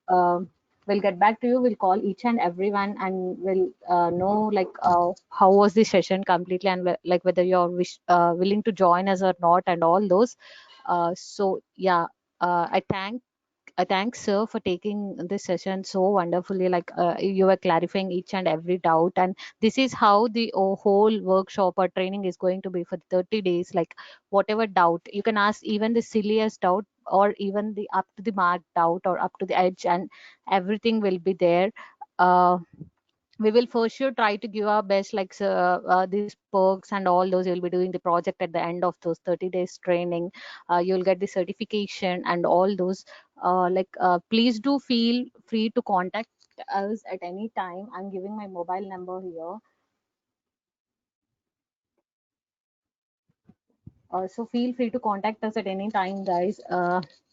um, we'll get back to you. We'll call each and everyone, and we'll know like how was the session completely, and like whether you're willing to join us or not, and all those. So yeah, I thank Sir for taking this session so wonderfully. Like you were clarifying each and every doubt, and this is how the whole workshop or training is going to be for 30 days. Like whatever doubt you can ask, even the silliest doubt, or even the up to the mark doubt, or up to the edge, and everything will be there. Uh, we will for sure try to give our best, like these perks and all those. You'll be doing the project at the end of those 30 days training. You'll get the certification and all those. Please do feel free to contact us at any time. I'm giving my mobile number here. So feel free to contact us at any time, guys.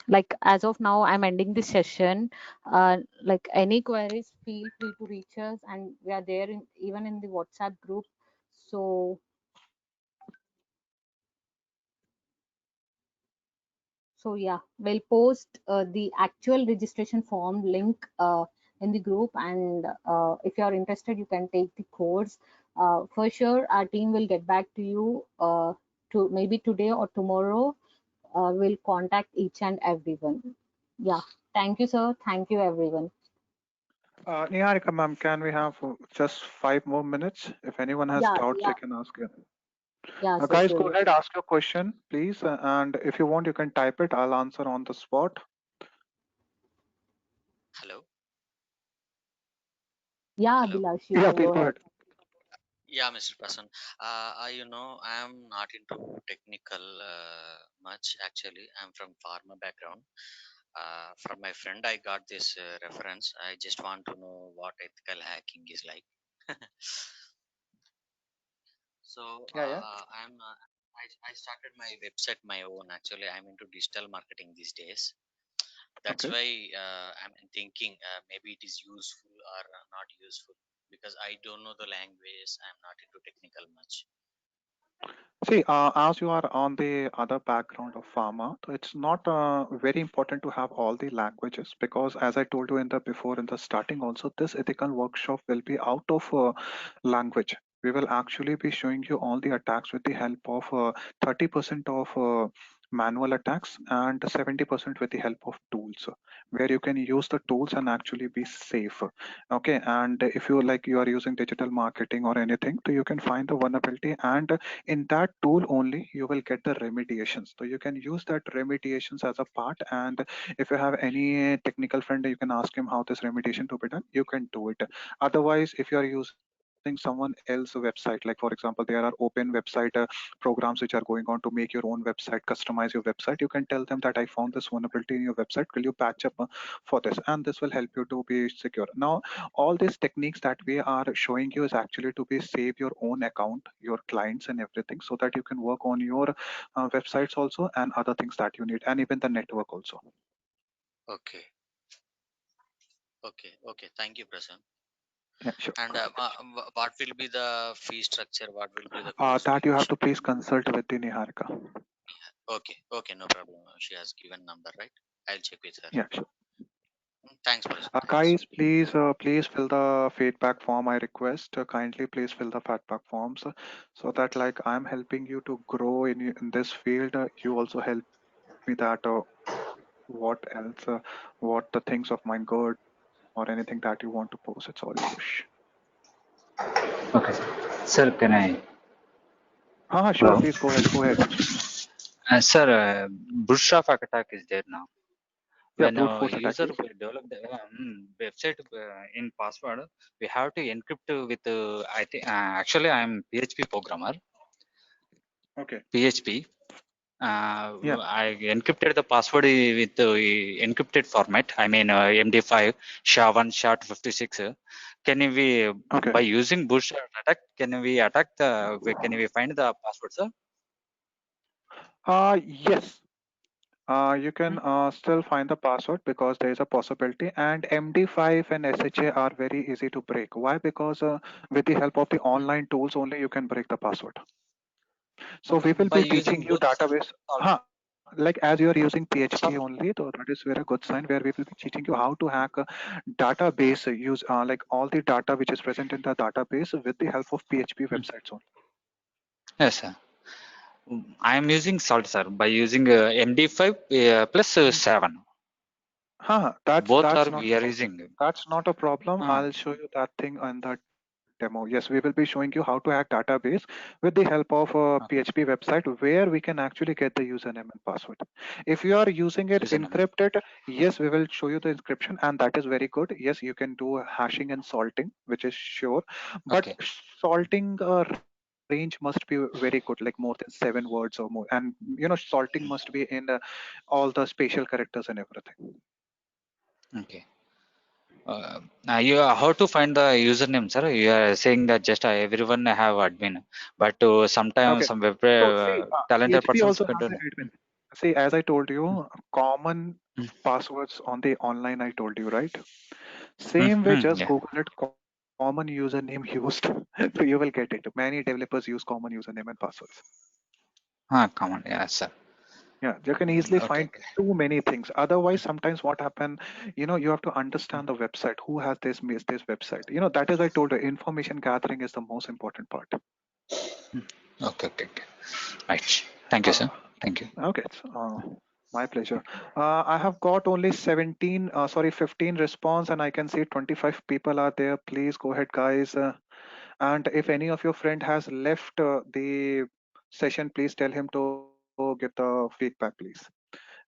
Like as of now, I'm ending this session. Like any queries, feel free to reach us, and we are there in, even in the WhatsApp group. So yeah, we'll post the actual registration form link in the group, and if you are interested, you can take the course. For sure, our team will get back to you to maybe today or tomorrow. We'll contact each and everyone. Yeah, thank you, sir. Thank you, everyone. Niharika ma'am, can we have just 5 more minutes? If anyone has Yeah, doubts, they yeah, can ask you. yeah, sir, Guys, go surely. ahead, ask your question, please. And if you want, you can type it. I'll answer on the spot. Hello. Yeah, Hello. Abhilash, you Yeah, can please go go ahead. ahead. Yeah, Mr. Prasan. I'm not into technical much actually. I'm from pharma background. From my friend, I got this reference. I just want to know what ethical hacking is like. So Yeah, yeah. I started my website my own. Actually, I'm into digital marketing these days. That's Okay. why I'm thinking maybe it is useful or not useful, because I don't know the language. I'm not into technical much. See, as you are on the other background of pharma, so it's not very important to have all the languages because, as I told you in the before in the starting, also this ethical workshop will be out of language. We will actually be showing you all the attacks with the help of 30% of manual attacks and 70% with the help of tools, where you can use the tools and actually be safe. Okay, and if you like you are using digital marketing or anything, so you can find the vulnerability, and in that tool only you will get the remediations, so you can use that remediations as a part. And if you have any technical friend, you can ask him how this remediation to be done, you can do it. Otherwise, if you are using someone else website, like for example there are open website programs which are going on to make your own website, customize your website, you can tell them that I found this vulnerability in your website, will you patch up for this, and this will help you to be secure. Now all these techniques that we are showing you is actually to be save your own account, your clients and everything, so that you can work on your websites also and other things that you need, and even the network also. Okay, okay. Thank you, Prasan. Yeah, sure, And go ahead. what will be the fee structure? What will be the course That you have to duration? please consult with the Niharika. Okay, no problem. She has given number, right? I'll check with her. Yeah, sure. Thanks, Prasan. Thanks. Guys, please fill the feedback form. I request kindly please fill the feedback forms so that like I'm helping you to grow in this field. You also help me that what else, what the things of mine good or anything that you want to post. It's all your wish. Okay, sir. Sir, can I? Sure. Hello. Please go ahead. Go ahead. Sir, bootstrap attack is there now. Yeah, When brute a force attack. user Yes. develop the website in password, we have to encrypt with. I think actually I'm PHP programmer. Okay. PHP. Yeah. I encrypted the password with the encrypted format. I mean MD5 SHA-1 SHA-256. Can we Okay. by using bootstrap attack? Can we attack the? Can we find the password, sir? Yes. You can still find the password because there is a possibility, and MD5 and SHA are very easy to break. Why? Because with the help of the online tools only you can break the password. So we will By be using teaching you both, sir. database. Like as you are using PHP only, so that is very good sign where we will be teaching you how to hack a database use like all the data which is present in the database with the help of PHP websites only. Yes, sir. I am using Salt, sir, by using MD5 plus Mhm. 7. Both That's are not we a are problem. using. That's not a problem. Uh, I'll show you that thing on the demo. Yes, we will be showing you how to hack database with the help of a okay. PHP website where we can actually get the username and password. If you are using it Username. encrypted, yes, we will show you the encryption, and that is very good. Yes, you can do hashing and salting, which is sure, but Okay. salting range must be very good, like more than 7 words or more, and salting must be in all the special characters and everything. Okay. You how to find the username, sir? You are saying that just everyone have admin, but sometimes Okay. some web So see, talented PHP persons also can has do. an admin. See, as I told you, common Mm, passwords on the online, I told you, right? mm, Same way, just yeah. Google it, common username used. So you will get it. Many developers use common username and passwords. Come on. Yeah, sir. Yeah, you can easily Okay. find Okay. too many things. Otherwise, sometimes what happen, you have to understand the website. Who has this website? That is I told you, information gathering is the most important part. Okay. Okay. Okay. Right. Thank you, Uh, sir. Thank you. Okay, it's my pleasure. I have got only 15 response, and I can see 25 people are there. Please go ahead, guys. And if any of your friend has left the session, please tell him to give the feedback, please.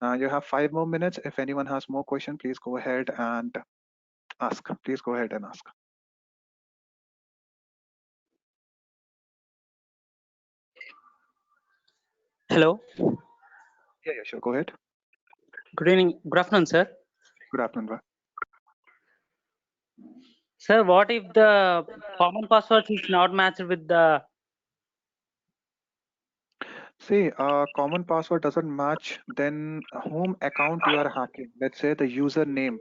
You have 5 more minutes. If anyone has more question, please go ahead and ask. Please go ahead and ask. Hello, Yeah, sure. Go ahead. good evening, good afternoon, sir. Good afternoon. Sir, what if the common password is not matched with the? See, common password doesn't match, then whom account you are hacking. Let's say the username.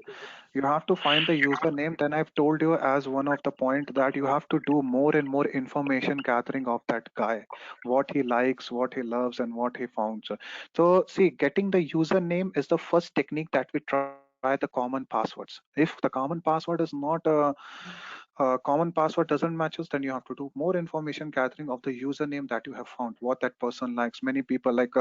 You have to find the username. Then I've told you as one of the point that you have to do more and more information gathering of that guy, what he likes, what he loves, and what he found. So see, getting the username is the first technique that we try the common passwords. If the common password is not common password doesn't matches, then you have to do more information gathering of the username that you have found, what that person likes. Many people like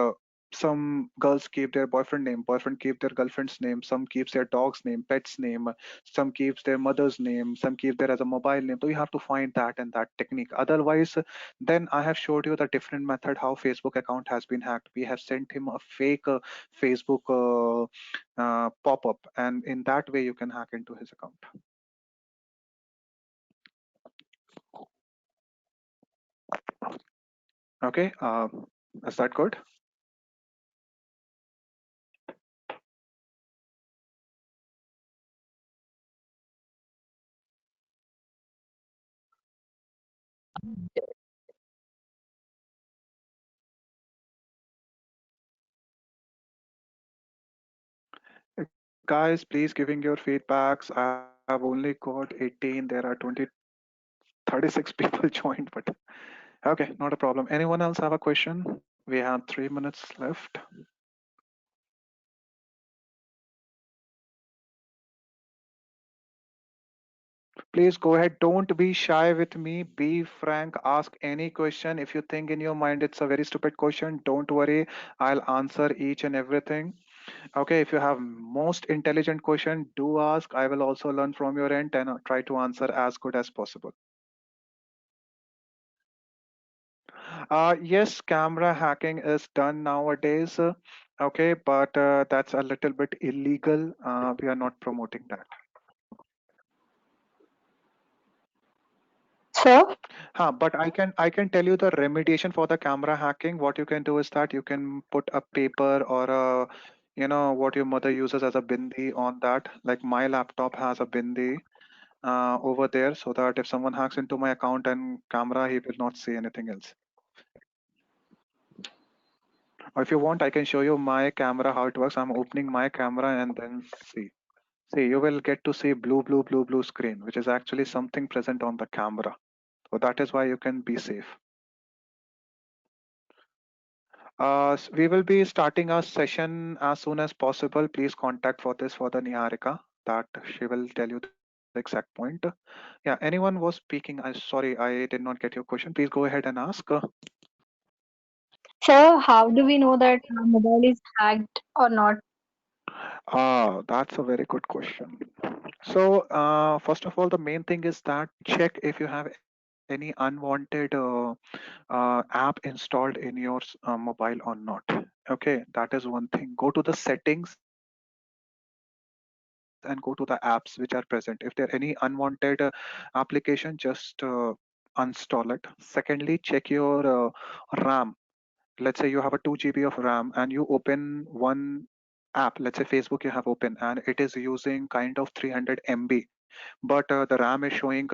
some girls keep their boyfriend name, boyfriend keep their girlfriend's name, some keeps their dog's name, pet's name, some keeps their mother's name, some keep there as a mobile name. So you have to find that and that technique. Otherwise, then I have showed you the different method how Facebook account has been hacked. We have sent him a fake Facebook pop-up, and in that way you can hack into his account. Okay, is that good? Guys, please giving your feedbacks. I have only got 18. There are 36 people joined, but okay, not a problem. Anyone else have a question? We have 3 minutes left. Please go ahead. Don't be shy with me. Be frank. Ask any question. If you think in your mind it's a very stupid question, don't worry. I'll answer each and everything. Okay, if you have most intelligent question, do ask. I will also learn from your end and try to answer as good as possible. Yes, camera hacking is done nowadays. Okay, but that's a little bit illegal. We are not promoting that. Sir? But I can tell you the remediation for the camera hacking. What you can do is that you can put a paper or a what your mother uses as a bindi on that. Like my laptop has a bindi over there, so that if someone hacks into my account and camera, he will not see anything else. Or if you want, I can show you my camera how it works. I'm opening my camera and then see. See, you will get to see blue, blue, blue, blue screen, which is actually something present on the camera. So that is why you can be safe. We will be starting our session as soon as possible. Please contact for this for the Niharika that she will tell you the exact point. Yeah, anyone was speaking. I sorry, I did not get your question. Please go ahead and ask. Sir, how do we know that our mobile is hacked or not? That's a very good question. So, first of all, the main thing is that check if you have any unwanted app installed in your mobile or not. Okay, that is one thing. Go to the settings and go to the apps which are present. If there are any unwanted application, just uninstall it. Secondly, check your RAM. Let's say you have a 2 GB of RAM and you open one app, let's say Facebook you have open, and it is using kind of 300 MB, but the RAM is showing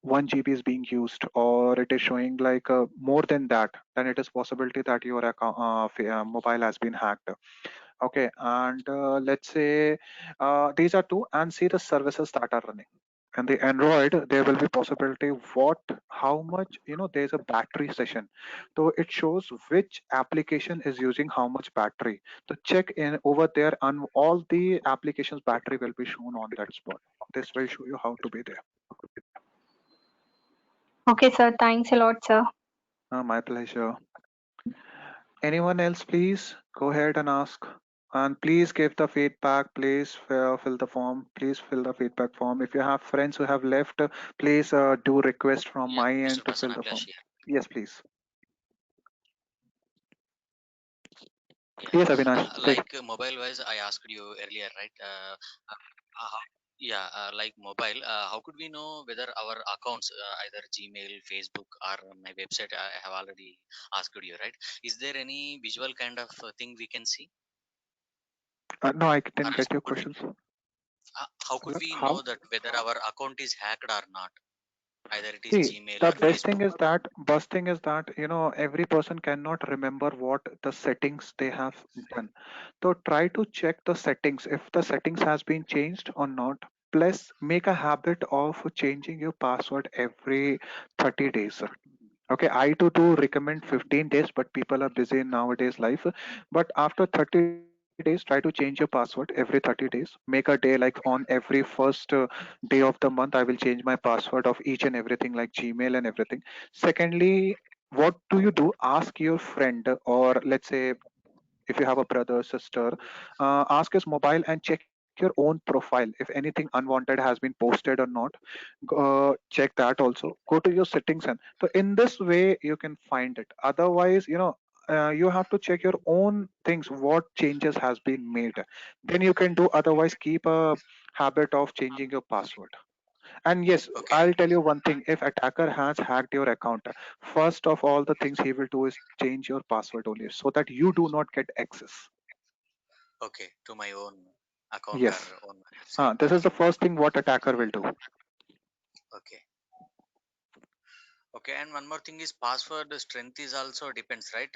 1 GB is being used, or it is showing like more than that, then it is possibility that your account, mobile has been hacked. Okay, and let's say these are two, and see the services that are running. And the Android, there will be possibility what, how much, there's a battery session. So it shows which application is using how much battery. So check in over there, and all the applications battery will be shown on that spot. This will show you how to be there. Okay, sir. Thanks a lot, sir. My pleasure. Anyone else, please go ahead and ask. And please give the feedback. Please fill the form. Please fill the feedback form. If you have friends who have left, please do request from Yeah, my Mr. end to Prasanna fill the Abhilash form. here. Yes, please. Yeah, Yes, Avinash. Take. like mobile wise, I asked you earlier, right? How, yeah, like mobile, how could we know whether our accounts, either Gmail, Facebook, or my website, I have already asked you, right? Is there any visual kind of thing we can see, No, I or didn't else get your could questions. how could Like we know how? that whether our account is hacked or not? Either it is See, Gmail the or best thing Facebook. is that every person cannot remember what the settings they have done. So try to check the settings if the settings has been changed or not. Plus, make a habit of changing your password every 30 days. Okay, I too do recommend 15 days, but people are busy in nowadays life. But after 30 days, try to change your password every 30 days. Make a day like on every first day of the month, I will change my password of each and everything like Gmail and everything. Secondly, what do you do? Ask your friend, or let's say if you have a brother, sister, ask his mobile and check your own profile. If anything unwanted has been posted or not, check that also. Go to your settings, and so in this way you can find it. Otherwise, you have to check your own things, what changes has been made. Then you can do. Otherwise, keep a habit of changing your password. And yes, Okay, I'll tell you one thing. If attacker has hacked your account, first of all, the things he will do is change your password only so that you do not get access. okay, to my own account or Yes. own website. This is the Okay, first thing what attacker will do. okay. Okay, and one more thing is password strength is also depends, right?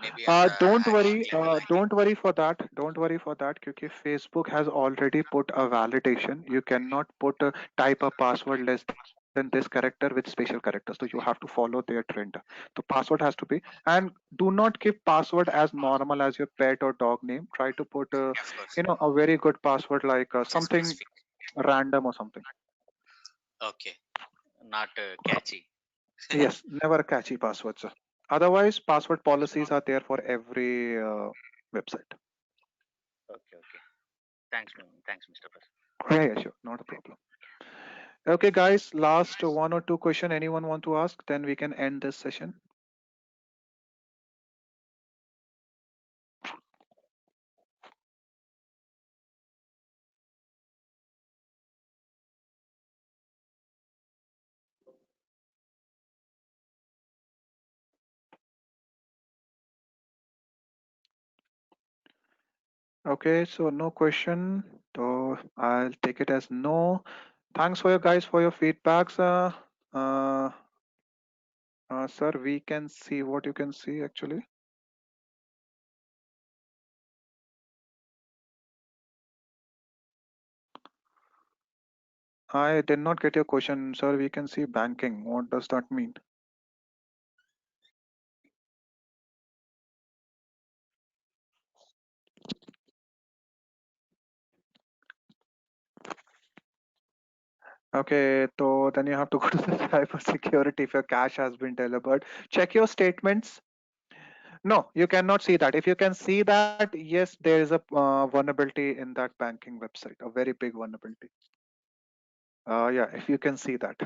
Maybe on the Don't hacking worry. level, I think. Don't worry for that. Don't worry for that. Because Facebook has already put a validation. You cannot put type a password less than this character with special characters. So you have to follow their trend. The password has to be, and do not give password as normal as your pet or dog name. Try to put Of course, a very good password like which is something specific. random or something. Okay, not catchy. Yes, never catchy passwords. Otherwise, password policies are there for every website. Okay, okay. Thanks, Mr. Prasad. Yeah, sure, not a problem. Okay, guys, last one or two question anyone want to ask? Then we can end this session. Okay, so no question. So I'll take it as no. Thanks for your guys for your feedbacks. Uh, sir, we can see what you can see actually. I did not get your question, sir. We can see banking. What does that mean? Okay, so then you have to go to the cyber security if your cache has been delivered. Check your statements. No, you cannot see that. If you can see that, yes, there is a vulnerability in that banking website, a very big vulnerability. Yeah, if you can see that.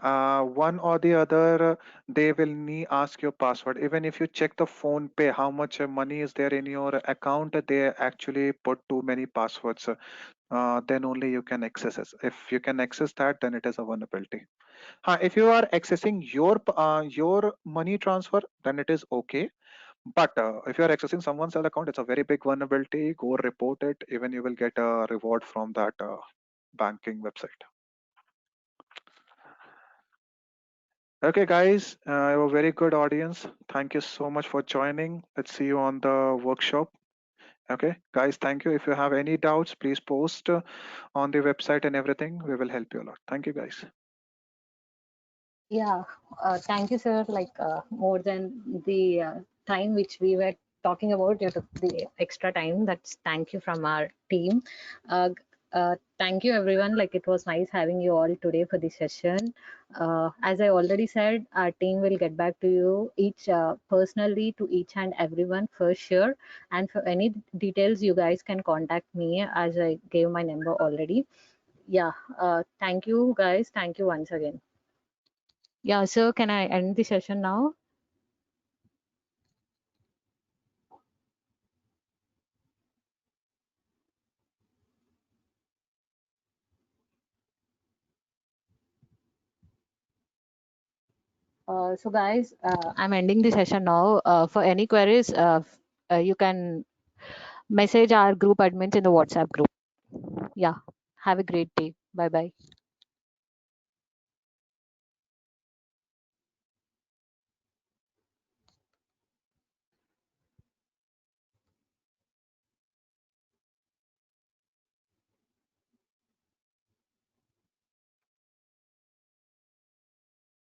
One or the other, they will ask your password. Even if you check the phone pay, how much money is there in your account, they actually put too many passwords. Then only you can access it. If you can access that, then it is a vulnerability. If you are accessing your money transfer, then it is okay. But if you are accessing someone else's account, it's a very big vulnerability. Go report it. Even you will get a reward from that banking website. Okay, guys, I have a very good audience. Thank you so much for joining. Let's see you on the workshop. Okay, guys, thank you. If you have any doubts, please post on the website and everything. We will help you a lot. Thank you, guys. Yeah, thank you, sir. Like more than the time which we were talking about, you took the extra time. That's thank you from our team. Thank you, everyone. Like it was nice having you all today for this session. As I already said, our team will get back to you each personally to each and everyone for sure. And for any details, you guys can contact me as I gave my number already. Yeah. Thank you, guys. Thank you once again. Yeah, so can I end the session now? So guys, I'm ending the session now. For any queries, you can message our group admins in the WhatsApp group. Yeah, have a great day. Bye bye.